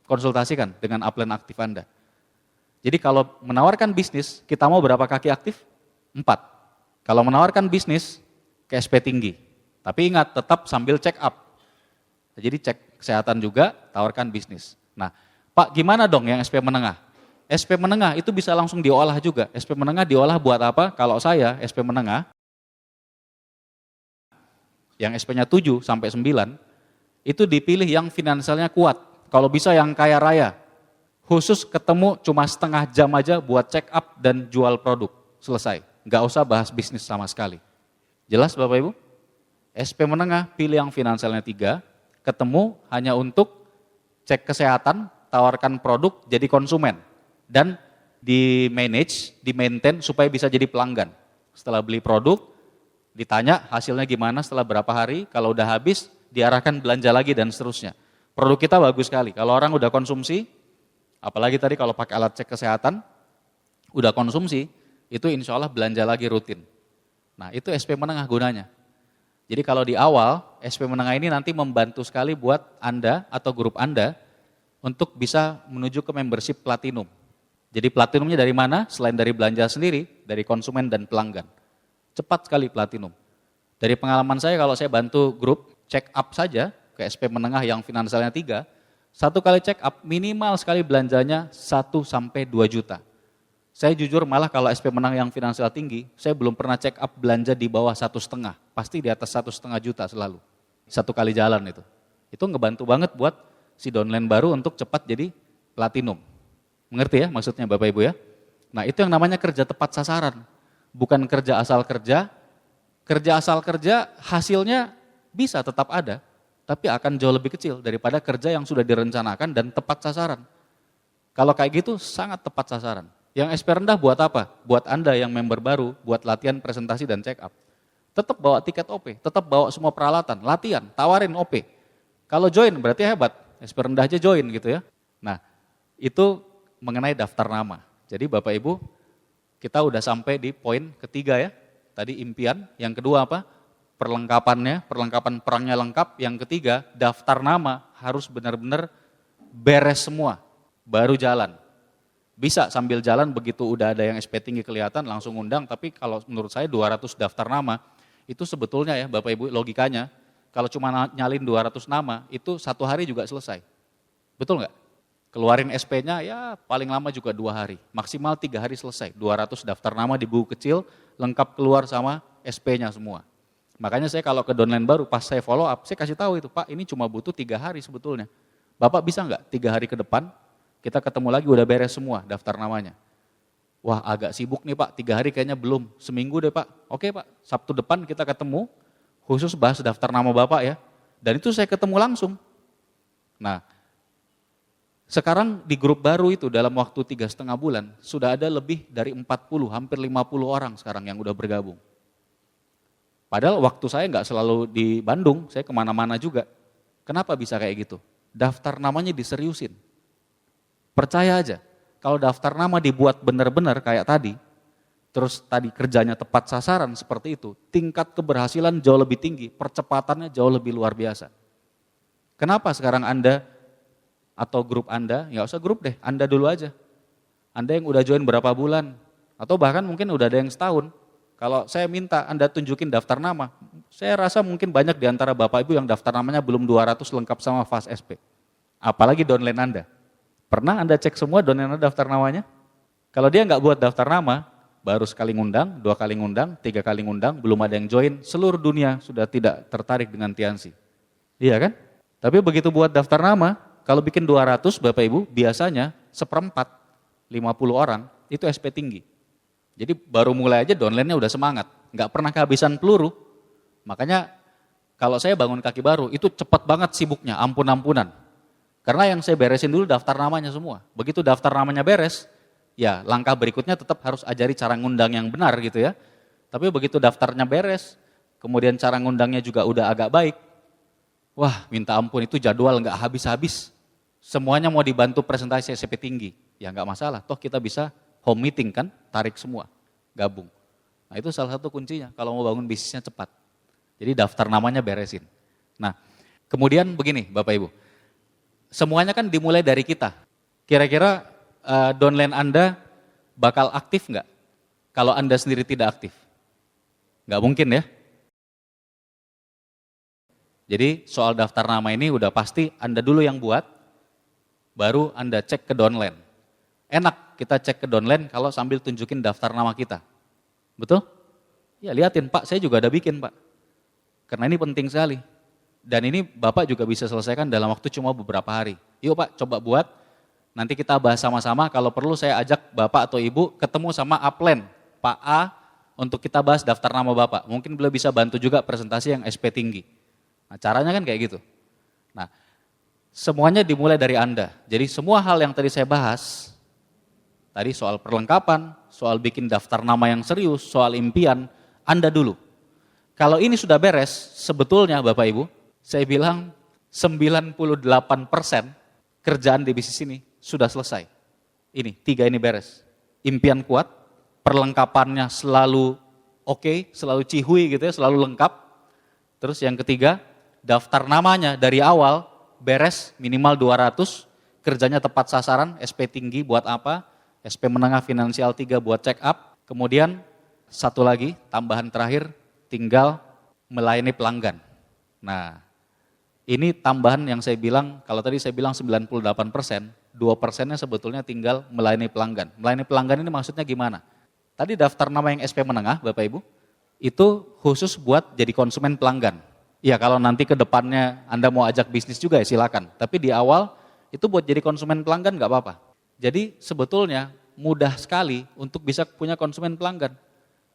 konsultasikan dengan upline aktif Anda. Jadi kalau menawarkan bisnis, kita mau berapa kaki aktif? 4. Kalau menawarkan bisnis ke SP tinggi, tapi ingat tetap sambil check up. Jadi cek kesehatan juga, tawarkan bisnis. Nah, Pak gimana dong yang SP menengah? SP menengah itu bisa langsung diolah juga. SP menengah diolah buat apa? Kalau saya SP menengah, yang SP-nya 7 sampai 9, itu dipilih yang finansialnya kuat. Kalau bisa yang kaya raya, khusus ketemu cuma setengah jam aja buat check up dan jual produk, selesai. Nggak usah bahas bisnis sama sekali. Jelas Bapak Ibu? SP menengah pilih yang finansialnya 3, ketemu hanya untuk cek kesehatan, tawarkan produk jadi konsumen. Dan di manage, di maintain supaya bisa jadi pelanggan. Setelah beli produk, ditanya hasilnya gimana setelah berapa hari, kalau udah habis diarahkan belanja lagi dan seterusnya. Produk kita bagus sekali, kalau orang udah konsumsi, apalagi tadi kalau pakai alat cek kesehatan, udah konsumsi, itu insya Allah belanja lagi rutin. Nah itu SP menengah gunanya. Jadi kalau di awal, SP menengah ini nanti membantu sekali buat Anda atau grup Anda untuk bisa menuju ke membership platinum. Jadi platinumnya dari mana? Selain dari belanja sendiri, dari konsumen dan pelanggan. Cepat sekali platinum. Dari pengalaman saya kalau saya bantu grup check up saja ke SP menengah yang finansialnya 3, 1 kali check up minimal sekali belanjanya 1 sampai 2 juta. Saya jujur malah kalau SP menang yang finansial tinggi, saya belum pernah check up belanja di bawah 1,5, pasti di atas 1,5 juta selalu. 1 kali jalan itu. Itu ngebantu banget buat si downline baru untuk cepat jadi platinum. Mengerti ya maksudnya Bapak Ibu ya? Nah itu yang namanya kerja tepat sasaran. Bukan kerja asal kerja. Kerja asal kerja hasilnya bisa tetap ada, tapi akan jauh lebih kecil daripada kerja yang sudah direncanakan dan tepat sasaran. Kalau kayak gitu sangat tepat sasaran. Yang SP rendah buat apa? Buat Anda yang member baru, buat latihan presentasi dan check up. Tetap bawa tiket OP, tetap bawa semua peralatan, latihan, tawarin OP. Kalau join berarti hebat, SP rendah aja join gitu ya. Nah itu mengenai daftar nama. Jadi Bapak Ibu kita udah sampai di poin ketiga ya. Tadi impian, yang kedua apa? Perlengkapannya, perlengkapan perangnya lengkap. Yang ketiga daftar nama harus benar-benar beres semua, baru jalan. Bisa sambil jalan begitu udah ada yang SP tinggi kelihatan langsung undang, tapi kalau menurut saya 200 daftar nama itu sebetulnya ya Bapak Ibu logikanya kalau cuma nyalin 200 nama itu 1 hari juga selesai. Betul nggak? Keluarin SP-nya ya paling lama juga 2 hari, maksimal 3 hari selesai. 200 daftar nama di buku kecil lengkap keluar sama SP-nya semua. Makanya saya kalau ke downline baru pas saya follow up, saya kasih tahu itu Pak ini cuma butuh 3 hari sebetulnya. Bapak bisa nggak 3 hari ke depan kita ketemu lagi udah beres semua daftar namanya. Wah agak sibuk nih Pak, 3 hari kayaknya belum, seminggu deh Pak. Oke Pak, Sabtu depan kita ketemu, khusus bahas daftar nama Bapak ya. Dan itu saya ketemu langsung. Nah, sekarang di grup baru itu dalam waktu 3,5 bulan, sudah ada lebih dari 40, hampir 50 orang sekarang yang udah bergabung. Padahal waktu saya nggak selalu di Bandung, saya kemana-mana juga. Kenapa bisa kayak gitu? Daftar namanya diseriusin. Percaya aja, kalau daftar nama dibuat benar-benar kayak tadi, terus tadi kerjanya tepat sasaran seperti itu, tingkat keberhasilan jauh lebih tinggi, percepatannya jauh lebih luar biasa. Kenapa sekarang Anda atau grup Anda, nggak usah grup deh, Anda dulu aja. Anda yang udah join berapa bulan, atau bahkan mungkin udah ada yang setahun. Kalau saya minta Anda tunjukin daftar nama, saya rasa mungkin banyak di antara Bapak Ibu yang daftar namanya belum 200 lengkap sama Fast SP. Apalagi downline Anda. Pernah Anda cek semua downline Anda daftar namanya? Kalau dia nggak buat daftar nama, baru sekali ngundang, 2 kali ngundang, 3 kali ngundang, belum ada yang join, seluruh dunia sudah tidak tertarik dengan Tiansi. Iya kan? Tapi begitu buat daftar nama, kalau bikin 200 Bapak Ibu, biasanya 1/4, 50 orang, itu SP tinggi. Jadi baru mulai aja downline-nya udah semangat, nggak pernah kehabisan peluru. Makanya kalau saya bangun kaki baru, itu cepat banget sibuknya, ampun-ampunan. Karena yang saya beresin dulu daftar namanya semua. Begitu daftar namanya beres, ya langkah berikutnya tetap harus ajari cara ngundang yang benar gitu ya. Tapi begitu daftarnya beres, kemudian cara ngundangnya juga udah agak baik, wah minta ampun itu jadwal nggak habis-habis. Semuanya mau dibantu presentasi SP tinggi, ya nggak masalah. Toh kita bisa home meeting kan, tarik semua, gabung. Nah itu salah satu kuncinya kalau mau bangun bisnisnya cepat. Jadi daftar namanya beresin. Nah kemudian begini Bapak Ibu. Semuanya kan dimulai dari kita. Kira-kira downline Anda bakal aktif nggak? Kalau Anda sendiri tidak aktif? Nggak mungkin ya. Jadi soal daftar nama ini udah pasti Anda dulu yang buat, baru Anda cek ke downline. Enak kita cek ke downline kalau sambil tunjukin daftar nama kita. Betul? Ya liatin Pak, saya juga ada bikin Pak. Karena ini penting sekali. Dan ini Bapak juga bisa selesaikan dalam waktu cuma beberapa hari. Yuk Pak, coba buat, nanti kita bahas sama-sama, kalau perlu saya ajak Bapak atau Ibu ketemu sama upline, Pak A, untuk kita bahas daftar nama Bapak. Mungkin beliau bisa bantu juga presentasi yang SP tinggi. Nah caranya kan kayak gitu. Nah semuanya dimulai dari Anda. Jadi semua hal yang tadi saya bahas, tadi soal perlengkapan, soal bikin daftar nama yang serius, soal impian, Anda dulu. Kalau ini sudah beres, sebetulnya Bapak Ibu, saya bilang 98% kerjaan di bisnis ini sudah selesai. Ini, 3 ini beres. Impian kuat, perlengkapannya selalu oke, selalu cihui gitu ya, selalu lengkap. Terus yang ketiga, daftar namanya dari awal beres minimal 200, kerjanya tepat sasaran, SP tinggi buat apa, SP menengah finansial 3 buat check up. Kemudian satu lagi, tambahan terakhir, tinggal melayani pelanggan. Nah, ini tambahan yang saya bilang, kalau tadi saya bilang 98%, 2%-nya sebetulnya tinggal melayani pelanggan. Melayani pelanggan ini maksudnya gimana? Tadi daftar nama yang SP menengah, Bapak Ibu, itu khusus buat jadi konsumen pelanggan. Ya kalau nanti ke depannya Anda mau ajak bisnis juga ya silakan. Tapi di awal itu buat jadi konsumen pelanggan nggak apa-apa. Jadi sebetulnya mudah sekali untuk bisa punya konsumen pelanggan.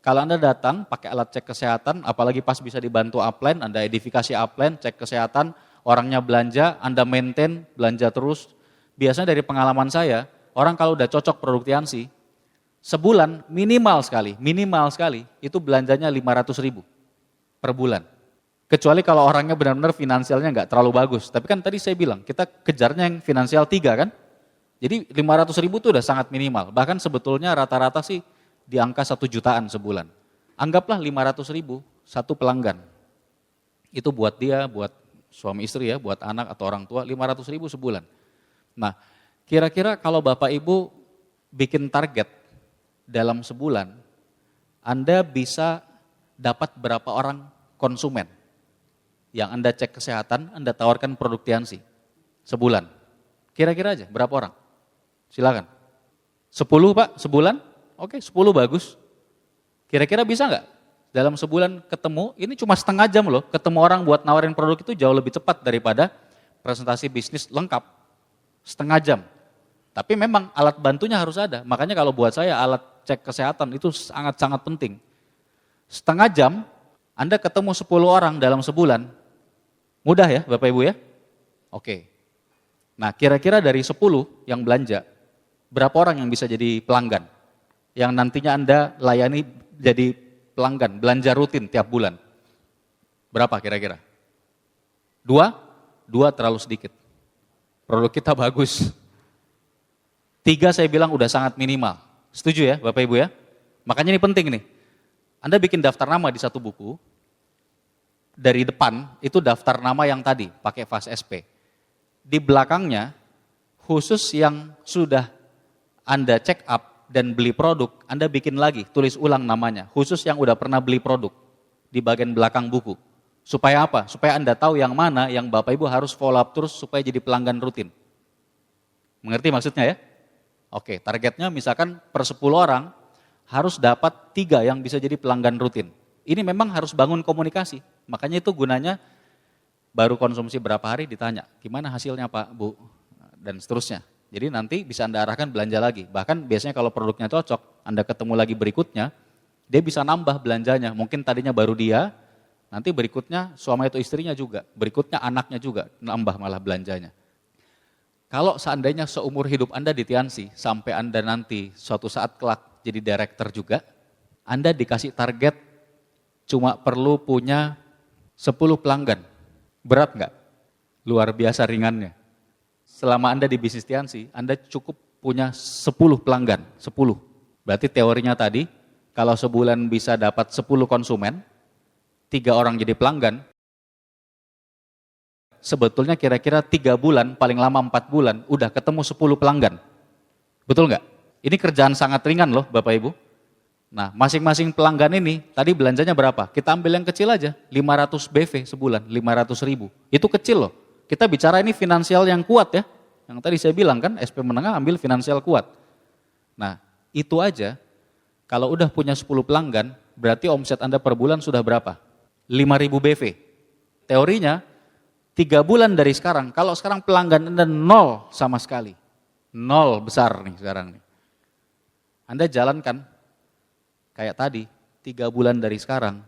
Kalau Anda datang pakai alat cek kesehatan, apalagi pas bisa dibantu upline, Anda edifikasi upline, cek kesehatan, orangnya belanja, Anda maintain, belanja terus. Biasanya dari pengalaman saya, orang kalau udah cocok produk Tiansi, sebulan minimal sekali, itu belanjanya 500.000 per bulan. Kecuali kalau orangnya benar-benar finansialnya nggak terlalu bagus. Tapi kan tadi saya bilang, kita kejarnya yang finansial 3 kan. Jadi 500.000 itu udah sangat minimal. Bahkan sebetulnya rata-rata sih di angka 1 jutaan sebulan. Anggaplah 500.000 satu pelanggan. Itu buat dia, buat suami istri ya, buat anak atau orang tua, 500.000 sebulan. Nah, kira-kira kalau Bapak Ibu bikin target dalam sebulan, Anda bisa dapat berapa orang konsumen yang Anda cek kesehatan, Anda tawarkan produk Tiansi sebulan. Kira-kira aja berapa orang? Silakan. 10 Pak, sebulan? Oke, 10 bagus. Kira-kira bisa nggak? Dalam sebulan ketemu, ini cuma setengah jam loh, ketemu orang buat nawarin produk itu jauh lebih cepat daripada presentasi bisnis lengkap. Setengah jam. Tapi memang alat bantunya harus ada. Makanya kalau buat saya alat cek kesehatan itu sangat-sangat penting. Setengah jam, Anda ketemu 10 orang dalam sebulan. Mudah ya Bapak Ibu ya? Oke. Nah kira-kira dari 10 yang belanja, berapa orang yang bisa jadi pelanggan? Yang nantinya Anda layani jadi pelanggan, belanja rutin tiap bulan. Berapa kira-kira? 2? 2 terlalu sedikit. Produk kita bagus. 3 saya bilang udah sangat minimal. Setuju ya Bapak Ibu ya? Makanya ini penting nih. Anda bikin daftar nama di satu buku, dari depan itu daftar nama yang tadi, pakai Fast SP. Di belakangnya, khusus yang sudah Anda check up dan beli produk, Anda bikin lagi, tulis ulang namanya, khusus yang udah pernah beli produk, di bagian belakang buku. Supaya apa? Supaya Anda tahu yang mana yang Bapak Ibu harus follow up terus supaya jadi pelanggan rutin. Mengerti maksudnya ya? Oke, targetnya misalkan per 10 orang, harus dapat 3 yang bisa jadi pelanggan rutin. Ini memang harus bangun komunikasi, makanya itu gunanya baru konsumsi berapa hari ditanya, gimana hasilnya Pak, Bu, dan seterusnya. Jadi nanti bisa Anda arahkan belanja lagi, bahkan biasanya kalau produknya cocok, Anda ketemu lagi berikutnya, dia bisa nambah belanjanya, mungkin tadinya baru dia, nanti berikutnya suami atau istrinya juga, berikutnya anaknya juga, nambah malah belanjanya. Kalau seandainya seumur hidup Anda di Tiansi, sampai Anda nanti suatu saat kelak jadi director juga, Anda dikasih target cuma perlu punya 10 pelanggan. Berat nggak? Luar biasa ringannya. Selama Anda di bisnis Tiansi, Anda cukup punya 10 pelanggan, 10. Berarti teorinya tadi, kalau sebulan bisa dapat 10 konsumen, 3 orang jadi pelanggan, sebetulnya kira-kira 3 bulan, paling lama 4 bulan, udah ketemu 10 pelanggan. Betul nggak? Ini kerjaan sangat ringan loh Bapak Ibu. Nah masing-masing pelanggan ini, tadi belanjanya berapa? Kita ambil yang kecil aja, 500 BV sebulan, 500.000. Itu kecil loh. Kita bicara ini finansial yang kuat ya. Yang tadi saya bilang kan, SP menengah ambil finansial kuat. Nah itu aja, kalau udah punya 10 pelanggan, berarti omset Anda per bulan sudah berapa? 5.000 BV. Teorinya, 3 bulan dari sekarang, kalau sekarang pelanggan Anda 0 sama sekali. 0 besar nih sekarang nih. Anda jalankan kayak tadi, 3 bulan dari sekarang,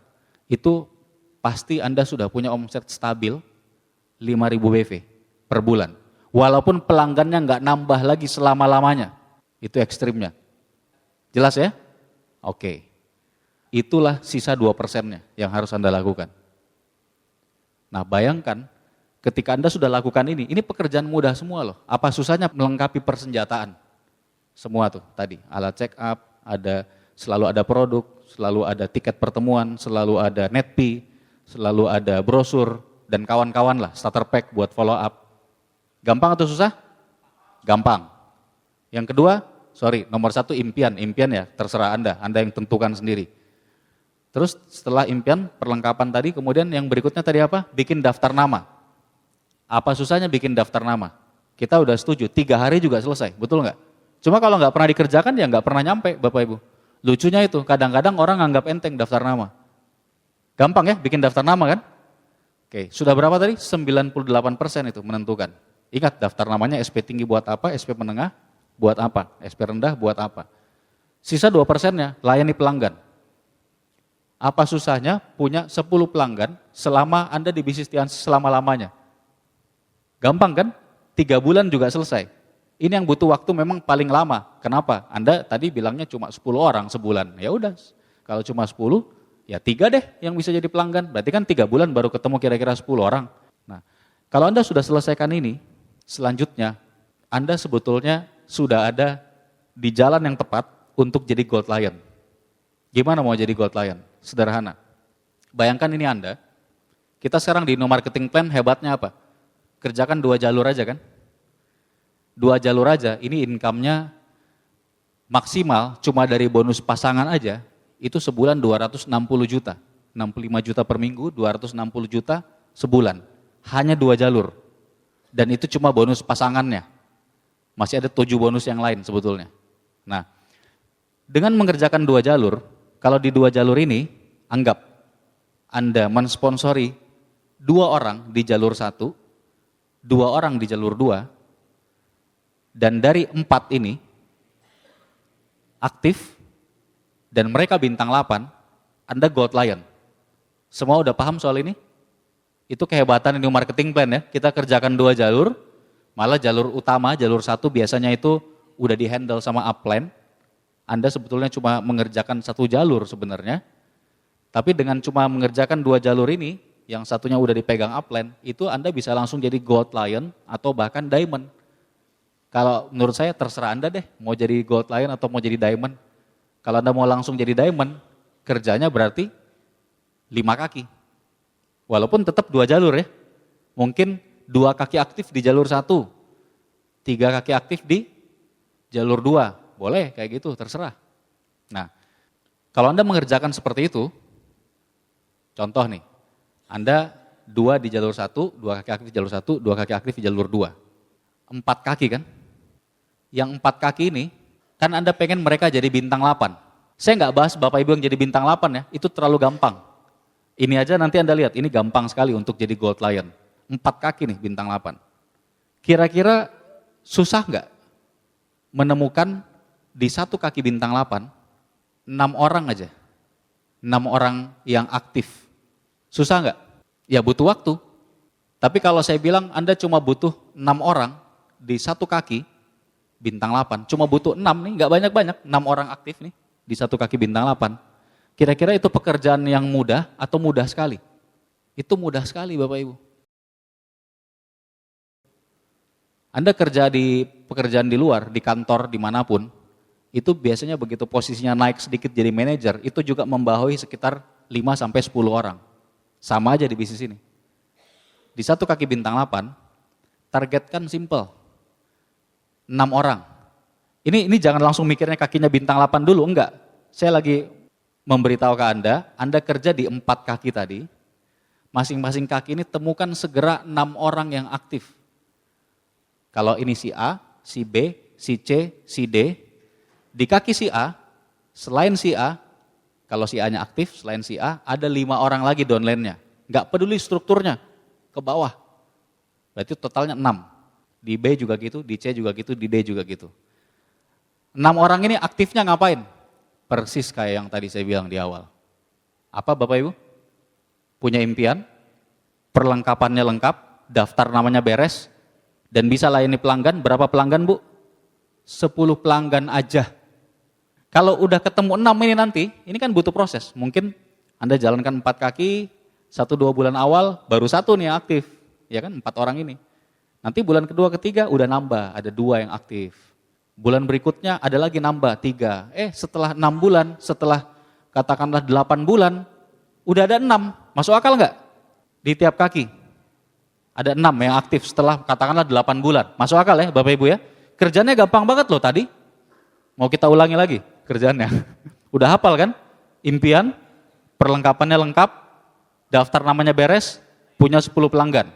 itu pasti Anda sudah punya omset stabil 5.000 BV per bulan. Walaupun pelanggannya nggak nambah lagi selama-lamanya, itu ekstrimnya. Jelas ya? Oke. Itulah sisa 2%-nya yang harus Anda lakukan. Nah bayangkan, ketika Anda sudah lakukan ini pekerjaan mudah semua loh. Apa susahnya melengkapi persenjataan? Semua tuh tadi, alat check up, selalu ada produk, selalu ada tiket pertemuan, selalu ada netpi, selalu ada brosur, dan kawan-kawan lah, starter pack buat follow up. Gampang atau susah? Gampang. Yang kedua, nomor 1 impian ya, terserah Anda yang tentukan sendiri. Terus setelah impian, perlengkapan tadi, kemudian yang berikutnya tadi apa? Bikin daftar nama. Apa susahnya bikin daftar nama? Kita udah setuju, 3 hari juga selesai, betul nggak? Cuma kalau nggak pernah dikerjakan ya nggak pernah nyampe Bapak Ibu. Lucunya itu, kadang-kadang orang nganggap enteng daftar nama. Gampang ya bikin daftar nama kan? Oke, sudah berapa tadi? 98% itu menentukan. Ingat daftar namanya SP tinggi buat apa, SP menengah buat apa, SP rendah buat apa. Sisa 2%-nya layani pelanggan. Apa susahnya punya 10 pelanggan selama Anda di bisnis selama-lamanya? Gampang kan? 3 bulan juga selesai. Ini yang butuh waktu memang paling lama. Kenapa? Anda tadi bilangnya cuma 10 orang sebulan. Ya udah, kalau cuma 10, ya 3 deh yang bisa jadi pelanggan. Berarti kan 3 bulan baru ketemu kira-kira 10 orang. Nah, kalau Anda sudah selesaikan ini, selanjutnya Anda sebetulnya sudah ada di jalan yang tepat untuk jadi Gold Lion. Gimana mau jadi Gold Lion? Sederhana. Bayangkan ini Anda, kita sekarang di No Marketing Plan hebatnya apa? Kerjakan 2 jalur aja kan? 2 jalur aja, ini income-nya maksimal cuma dari bonus pasangan aja, itu sebulan 260 juta. 65 juta per minggu, 260 juta sebulan. Hanya 2 jalur. Dan itu cuma bonus pasangannya. Masih ada 7 bonus yang lain sebetulnya. Nah, dengan mengerjakan 2 jalur, kalau di 2 jalur ini, anggap Anda mensponsori 2 orang di jalur 1, 2 orang di jalur 2, dan dari 4 ini aktif dan mereka bintang 8, Anda Gold Lion. Semua udah paham soal ini? Itu kehebatan ini marketing plan ya. Kita kerjakan 2 jalur, malah jalur utama, jalur 1 biasanya itu udah di handle sama upline. Anda sebetulnya cuma mengerjakan 1 jalur sebenarnya. Tapi dengan cuma mengerjakan 2 jalur ini, yang satunya udah dipegang upline, itu Anda bisa langsung jadi Gold Lion atau bahkan Diamond. Kalau menurut saya terserah Anda deh, mau jadi Gold Lion atau mau jadi Diamond. Kalau Anda mau langsung jadi Diamond, kerjanya berarti 5 kaki. Walaupun tetap 2 jalur ya. Mungkin 2 kaki aktif di jalur 1, 3 kaki aktif di jalur 2. Boleh kayak gitu, terserah. Nah, kalau Anda mengerjakan seperti itu, contoh nih, Anda 2 di jalur 1, 2 kaki aktif di jalur 1, 2 kaki aktif di jalur 2. 4 kaki kan? Yang 4 kaki ini, kan Anda pengen mereka jadi bintang 8. Saya nggak bahas Bapak Ibu yang jadi bintang 8 ya, itu terlalu gampang. Ini aja nanti Anda lihat, ini gampang sekali untuk jadi Gold Lion. 4 kaki nih bintang 8. Kira-kira susah nggak menemukan di 1 kaki bintang 8, 6 orang aja. 6 orang yang aktif. Susah nggak? Ya butuh waktu. Tapi kalau saya bilang Anda cuma butuh 6 orang di 1 kaki bintang 8, cuma butuh 6 nih, nggak banyak-banyak, 6 orang aktif nih di 1 kaki bintang 8. Kira-kira itu pekerjaan yang mudah atau mudah sekali? Itu mudah sekali Bapak Ibu. Anda kerja di pekerjaan di luar, di kantor, dimanapun, itu biasanya begitu posisinya naik sedikit jadi manajer, itu juga membawahi sekitar 5-10 orang. Sama aja di bisnis ini. Di 1 kaki bintang 8, targetkan simple, 6 orang. Ini jangan langsung mikirnya kakinya bintang 8 dulu, enggak. Saya lagi memberitahu ke Anda kerja di 4 kaki tadi, masing-masing kaki ini temukan segera 6 orang yang aktif. Kalau ini si A, si B, si C, si D, di kaki si A, selain si A, kalau si A-nya aktif, selain si A, ada 5 orang lagi downline-nya. Enggak peduli strukturnya, ke bawah. Berarti totalnya 6. Di B juga gitu, di C juga gitu, di D juga gitu. 6 orang ini aktifnya ngapain? Persis kayak yang tadi saya bilang di awal. Apa Bapak Ibu? Punya impian, perlengkapannya lengkap, daftar namanya beres, dan bisa layani pelanggan. Berapa pelanggan Bu? 10 pelanggan aja. Kalau udah ketemu 6 ini nanti, ini kan butuh proses. Mungkin Anda jalankan 4 kaki, 1-2 bulan awal, baru 1 nih yang aktif. Ya kan, 4 orang ini. Nanti bulan kedua, ketiga udah nambah, ada 2 yang aktif. Bulan berikutnya ada lagi nambah 3. Setelah 6 bulan, setelah katakanlah 8 bulan, udah ada 6. Masuk akal nggak? Di tiap kaki. Ada 6 yang aktif setelah katakanlah 8 bulan. Masuk akal ya Bapak Ibu ya? Kerjanya gampang banget loh tadi. Mau kita ulangi lagi kerjaannya. Udah hafal kan? Impian, perlengkapannya lengkap, daftar namanya beres, punya 10 pelanggan.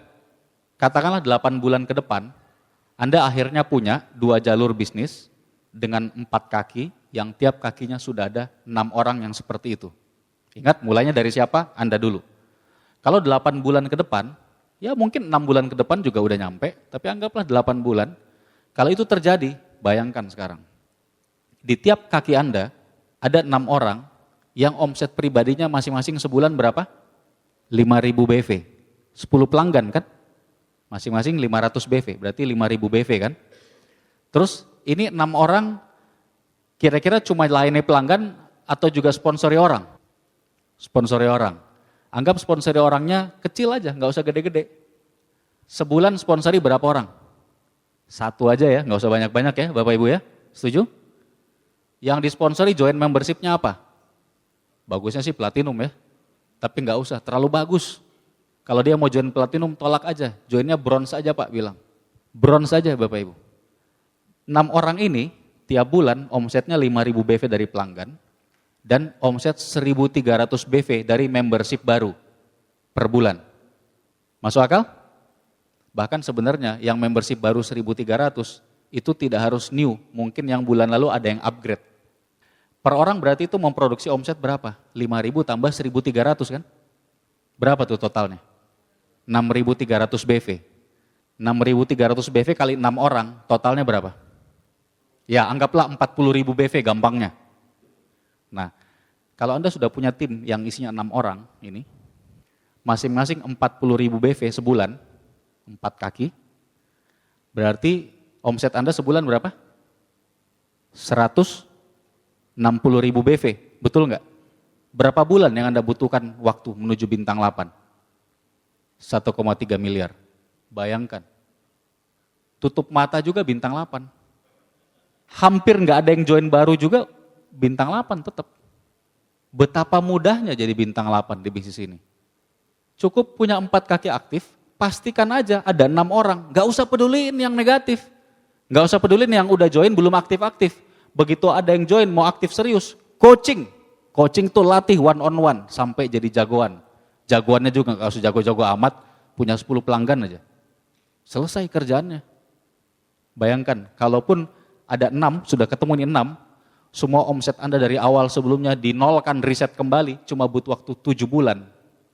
Katakanlah 8 bulan ke depan, Anda akhirnya punya 2 jalur bisnis dengan 4 kaki yang tiap kakinya sudah ada 6 orang yang seperti itu. Ingat mulainya dari siapa? Anda dulu. Kalau 8 bulan ke depan, ya mungkin 6 bulan ke depan juga udah nyampe, tapi anggaplah 8 bulan. Kalau itu terjadi, bayangkan sekarang. Di tiap kaki Anda, ada 6 orang yang omset pribadinya masing-masing sebulan berapa? 5.000 BV. 10 pelanggan kan? Masing-masing 500 BV, berarti 5.000 BV kan? Terus ini 6 orang kira-kira cuma layani pelanggan atau juga sponsori orang? Sponsori orang. Anggap sponsori orangnya kecil aja, nggak usah gede-gede. Sebulan sponsori berapa orang? 1 aja ya, nggak usah banyak-banyak ya Bapak Ibu ya, setuju? Yang disponsori join membership-nya apa? Bagusnya sih platinum ya, tapi nggak usah, terlalu bagus. Kalau dia mau join platinum tolak aja, joinnya bronze aja Pak bilang. Bronze aja Bapak Ibu. 6 orang ini tiap bulan omsetnya 5.000 BV dari pelanggan, dan omset 1.300 BV dari membership baru per bulan. Masuk akal? Bahkan sebenarnya yang membership baru 1.300 itu tidak harus new, mungkin yang bulan lalu ada yang upgrade. Per orang berarti itu memproduksi omset berapa? 5.000 tambah 1.300 kan? Berapa tuh totalnya? 6.300 BV. 6.300 BV kali 6 orang, totalnya berapa? Ya anggaplah 40.000 BV gampangnya. Nah, kalau Anda sudah punya tim yang isinya 6 orang ini, masing-masing 40.000 BV sebulan, 4 kaki, berarti omset Anda sebulan berapa? 160.000 BV, betul nggak? Berapa bulan yang Anda butuhkan waktu menuju bintang 8? 1,3 miliar. Bayangkan, tutup mata juga bintang 8. Hampir nggak ada yang join baru juga, bintang 8 tetap. Betapa mudahnya jadi bintang 8 di bisnis ini. Cukup punya 4 kaki aktif, pastikan aja ada 6 orang. Nggak usah peduliin yang negatif. Nggak usah peduliin yang udah join belum aktif-aktif. Begitu ada yang join mau aktif serius, coaching. Coaching tuh latih one on one sampai jadi jagoan. Jagoannya juga nggak usah jago-jago amat, punya 10 pelanggan aja. Selesai kerjaannya. Bayangkan, kalaupun ada 6, sudah ketemu nih 6, semua omset Anda dari awal sebelumnya dinolkan, riset kembali, cuma butuh waktu 7 bulan,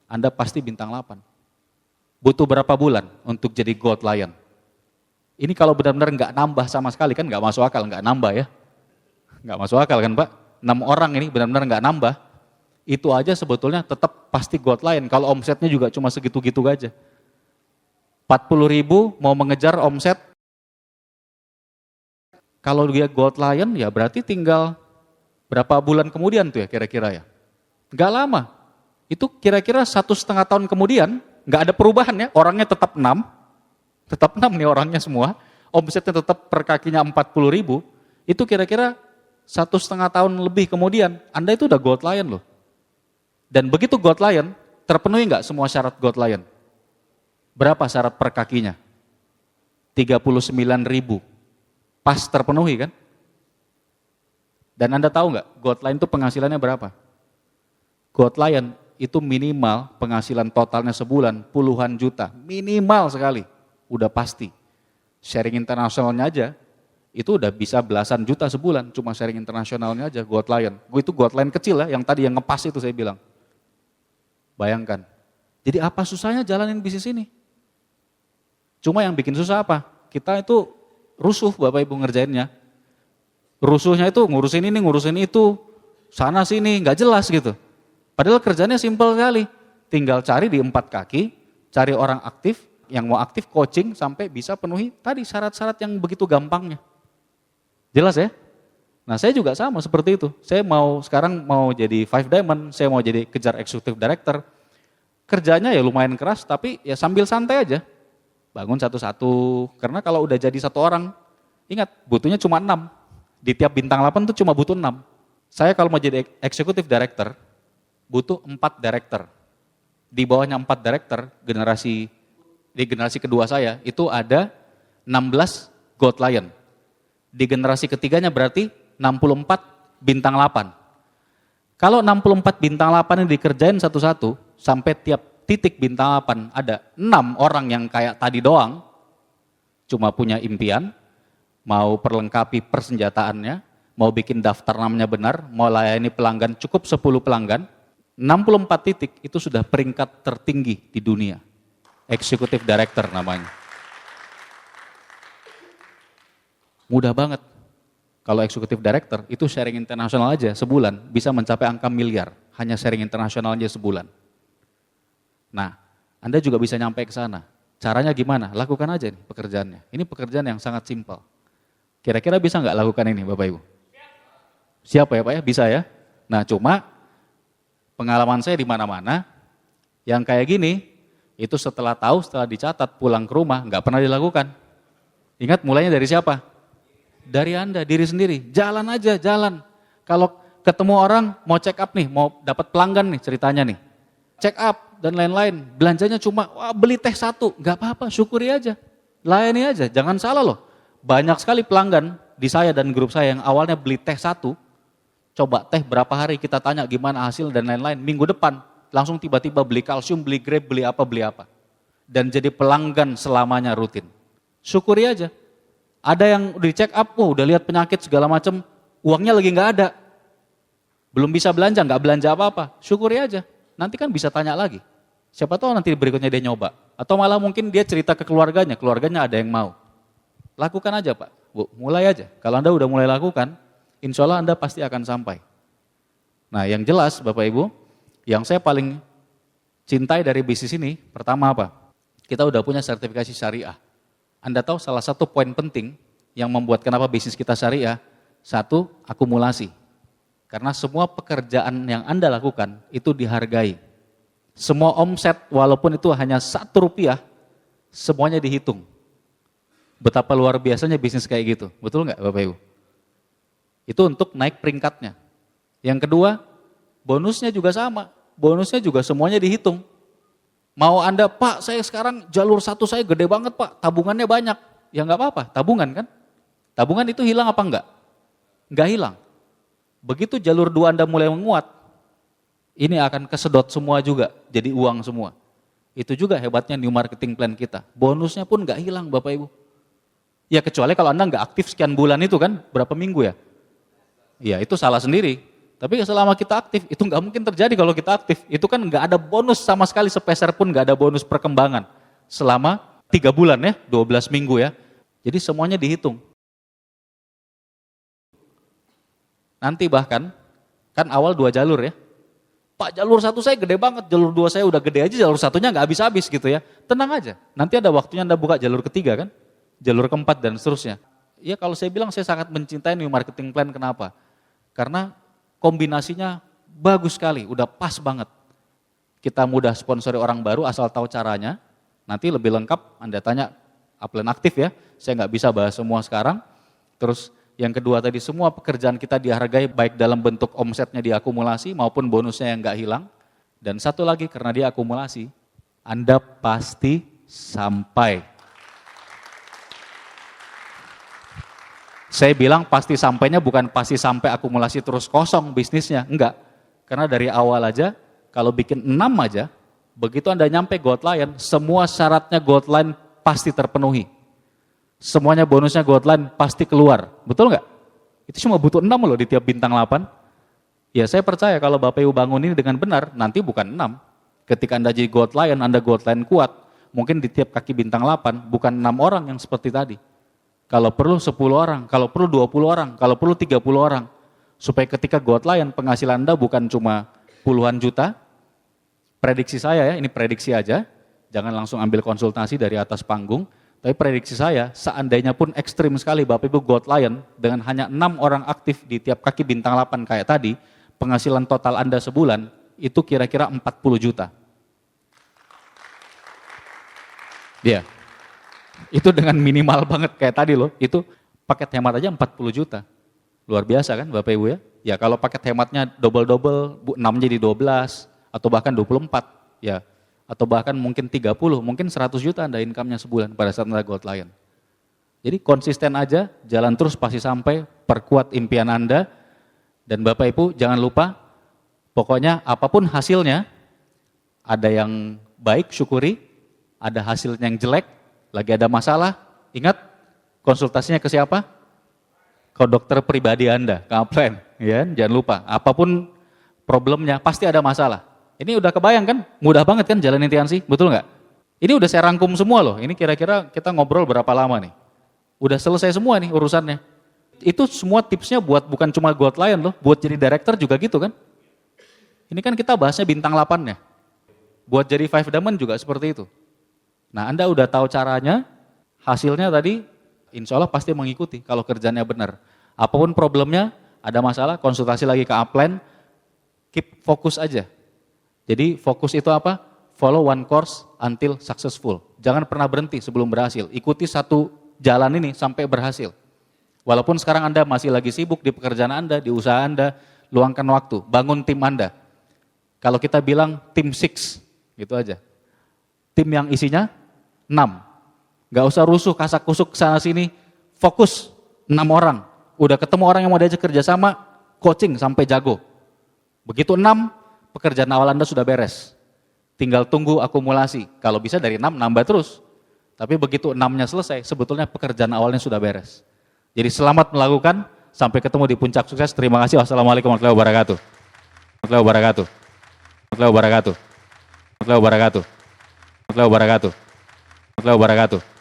Anda pasti bintang 8. Butuh berapa bulan untuk jadi Gold Lion? Ini kalau benar-benar nggak nambah sama sekali, kan nggak masuk akal, nggak nambah ya. Nggak masuk akal kan Pak? 6 orang ini benar-benar nggak nambah, itu aja sebetulnya tetap pasti Gold Lion, kalau omsetnya juga cuma segitu-gitu aja. 40.000 mau mengejar omset, kalau dia Gold Lion ya berarti tinggal berapa bulan kemudian tuh ya kira-kira ya? Nggak lama, itu kira-kira 1,5 tahun kemudian, nggak ada perubahan ya, orangnya tetap 6 nih orangnya semua, omsetnya tetap per kakinya 40.000, itu kira-kira 1,5 tahun lebih kemudian, Anda itu udah Gold Lion loh. Dan begitu Gold Lion, terpenuhi nggak semua syarat Gold Lion? Berapa syarat per kakinya? 39.000. Pas terpenuhi kan? Dan Anda tahu nggak, Gold Lion itu penghasilannya berapa? Gold Lion itu minimal penghasilan totalnya sebulan puluhan juta, minimal sekali, udah pasti. Sharing internasionalnya aja, itu udah bisa belasan juta sebulan, cuma sharing internasionalnya aja Gold Lion. Itu Gold Lion kecil ya, yang tadi yang ngepas itu saya bilang. Bayangkan, jadi apa susahnya jalanin bisnis ini? Cuma yang bikin susah apa? Kita itu rusuh Bapak Ibu ngerjainnya. Rusuhnya itu ngurusin ini, ngurusin itu, sana sini, nggak jelas gitu. Padahal kerjanya simpel sekali, tinggal cari di 4 kaki, cari orang aktif, yang mau aktif coaching sampai bisa penuhi tadi syarat-syarat yang begitu gampangnya. Jelas ya? Nah saya juga sama seperti itu, saya sekarang mau jadi 5 Diamond, saya mau jadi kejar Executive Director. Kerjanya ya lumayan keras tapi ya sambil santai aja. Bangun satu-satu, karena kalau udah jadi 1 orang, ingat butuhnya cuma 6. Di tiap bintang 8 tuh cuma butuh 6. Saya kalau mau jadi Executive Director, butuh 4 director. Di bawahnya 4 director, di generasi kedua saya, itu ada 16 Gold Lion. Di generasi ketiganya berarti 64 bintang 8. Kalau 64 bintang 8 ini dikerjain satu-satu, sampai tiap titik bintang 8 ada 6 orang yang kayak tadi doang, cuma punya impian, mau perlengkapi persenjataannya, mau bikin daftar namanya benar, mau layani pelanggan cukup 10 pelanggan, 64 titik itu sudah peringkat tertinggi di dunia. Executive Director namanya. Mudah banget. Kalau Executive Director itu sharing internasional aja sebulan bisa mencapai angka miliar. Hanya sharing internasional aja sebulan. Nah, Anda juga bisa nyampe ke sana. Caranya gimana? Lakukan aja nih pekerjaannya. Ini pekerjaan yang sangat simpel. Kira-kira bisa nggak lakukan ini Bapak Ibu? Siap ya Pak ya? Bisa ya? Nah cuma pengalaman saya di mana-mana yang kayak gini, itu setelah tahu, setelah dicatat, pulang ke rumah, nggak pernah dilakukan. Ingat mulainya dari siapa? Dari Anda, diri sendiri. Jalan aja, jalan. Kalau ketemu orang mau check up nih, mau dapat pelanggan nih ceritanya nih. Check up dan lain-lain, belanjanya cuma beli teh 1, nggak apa-apa, syukuri aja. Layani aja, jangan salah loh. Banyak sekali pelanggan di saya dan grup saya yang awalnya beli teh 1, coba teh berapa hari kita tanya gimana hasil dan lain-lain, minggu depan langsung tiba-tiba beli kalsium, beli grape, beli apa. Dan jadi pelanggan selamanya rutin. Syukuri aja. Ada yang udah di check up, udah lihat penyakit segala macam, uangnya lagi nggak ada. Belum bisa belanja, nggak belanja apa-apa, syukuri aja. Nanti kan bisa tanya lagi. Siapa tahu nanti berikutnya dia nyoba. Atau malah mungkin dia cerita ke keluarganya ada yang mau. Lakukan aja Pak, Bu, mulai aja. Kalau Anda udah mulai lakukan, insya Allah Anda pasti akan sampai. Nah yang jelas Bapak Ibu, yang saya paling cintai dari bisnis ini, pertama apa? Kita udah punya sertifikasi syariah. Anda tahu salah satu poin penting yang membuat kenapa bisnis kita syariah, satu, akumulasi. Karena semua pekerjaan yang Anda lakukan itu dihargai. Semua omset walaupun itu hanya Rp1, semuanya dihitung. Betapa luar biasanya bisnis kayak gitu, betul nggak Bapak Ibu? Itu untuk naik peringkatnya. Yang kedua, bonusnya juga sama, bonusnya juga semuanya dihitung. Mau Anda, Pak saya sekarang jalur 1 saya gede banget Pak, tabungannya banyak. Ya nggak apa-apa, tabungan kan? Tabungan itu hilang apa enggak? Enggak hilang. Begitu jalur 2 Anda mulai menguat, ini akan kesedot semua juga, jadi uang semua. Itu juga hebatnya new marketing plan kita. Bonusnya pun nggak hilang Bapak Ibu. Ya kecuali kalau Anda nggak aktif sekian bulan itu kan, berapa minggu ya? Ya itu salah sendiri. Tapi selama kita aktif, itu nggak mungkin terjadi kalau kita aktif. Itu kan nggak ada bonus sama sekali, sepeser pun nggak ada bonus perkembangan. Selama 3 bulan ya, 12 minggu ya. Jadi semuanya dihitung. Nanti bahkan, kan awal 2 jalur ya. Pak jalur 1 saya gede banget, jalur 2 saya udah gede aja, jalur 1-nya nggak habis-habis gitu ya. Tenang aja, nanti ada waktunya Anda buka jalur ketiga kan, jalur keempat dan seterusnya. Ya kalau saya bilang saya sangat mencintai new marketing plan, kenapa? Karena kombinasinya bagus sekali, udah pas banget. Kita mudah sponsori orang baru asal tahu caranya, nanti lebih lengkap Anda tanya upline aktif ya, saya nggak bisa bahas semua sekarang. Terus yang kedua tadi, semua pekerjaan kita dihargai baik dalam bentuk omsetnya diakumulasi maupun bonusnya yang nggak hilang. Dan satu lagi karena dia akumulasi, Anda pasti sampai. Saya bilang pasti sampainya bukan pasti sampai akumulasi terus kosong bisnisnya, enggak. Karena dari awal aja, kalau bikin 6 aja, begitu Anda nyampe Gold Lion, semua syaratnya Gold Lion pasti terpenuhi. Semuanya bonusnya Gold Lion pasti keluar, betul nggak? Itu cuma butuh 6 loh di tiap bintang 8. Ya saya percaya kalau Bapak Ibu bangun ini dengan benar, nanti bukan 6. Ketika Anda jadi Gold Lion, Anda Gold Lion kuat, mungkin di tiap kaki bintang 8, bukan 6 orang yang seperti tadi. Kalau perlu 10 orang, kalau perlu 20 orang, kalau perlu 30 orang. Supaya ketika Gold Lion penghasilan Anda bukan cuma puluhan juta, prediksi saya ya, ini prediksi aja, jangan langsung ambil konsultasi dari atas panggung. Tapi prediksi saya, seandainya pun ekstrim sekali Bapak Ibu Gold Lion dengan hanya 6 orang aktif di tiap kaki bintang 8 kayak tadi, penghasilan total Anda sebulan itu kira-kira 40 juta. Ya, itu dengan minimal banget kayak tadi loh, itu paket hemat aja 40 juta. Luar biasa kan Bapak Ibu ya? Ya kalau paket hematnya double-double, 6 jadi 12 atau bahkan 24 ya. Atau bahkan mungkin 30, mungkin 100 juta Anda income-nya sebulan pada saat Anda Gold Lion. Jadi konsisten aja, jalan terus pasti sampai, perkuat impian Anda. Dan Bapak Ibu jangan lupa, pokoknya apapun hasilnya, ada yang baik syukuri, ada hasilnya yang jelek, lagi ada masalah, ingat konsultasinya ke siapa? Ke dokter pribadi Anda, ke upline. Ya, jangan lupa, apapun problemnya, pasti ada masalah. Ini udah kebayang kan? Mudah banget kan jalanin Tiansi, betul nggak? Ini udah saya rangkum semua loh, ini kira-kira kita ngobrol berapa lama nih? Udah selesai semua nih urusannya. Itu semua tipsnya buat bukan cuma Gold Lion loh, buat jadi director juga gitu kan? Ini kan kita bahasnya bintang 8-nya. Buat jadi 5 Diamond juga seperti itu. Nah Anda udah tahu caranya, hasilnya tadi insya Allah pasti mengikuti kalau kerjanya benar. Apapun problemnya, ada masalah, konsultasi lagi ke upline, keep fokus aja. Jadi fokus itu apa? Follow one course until successful. Jangan pernah berhenti sebelum berhasil. Ikuti satu jalan ini sampai berhasil. Walaupun sekarang Anda masih lagi sibuk di pekerjaan Anda, di usaha Anda, luangkan waktu, bangun tim Anda. Kalau kita bilang tim 6, gitu aja. Tim yang isinya 6. Gak usah rusuh, kasak kusuk sana sini, fokus 6 orang. Udah ketemu orang yang mau diajak kerjasama, coaching sampai jago. Begitu 6, pekerjaan awal Anda sudah beres. Tinggal tunggu akumulasi. Kalau bisa dari 6 nambah terus. Tapi begitu 6-nya selesai, sebetulnya pekerjaan awalnya sudah beres. Jadi selamat melakukan, sampai ketemu di puncak sukses. Terima kasih. Wassalamualaikum warahmatullahi wabarakatuh. Warahmatullahi wabarakatuh. Warahmatullahi wabarakatuh. Warahmatullahi wabarakatuh. Warahmatullahi wabarakatuh. Warahmatullahi wabarakatuh.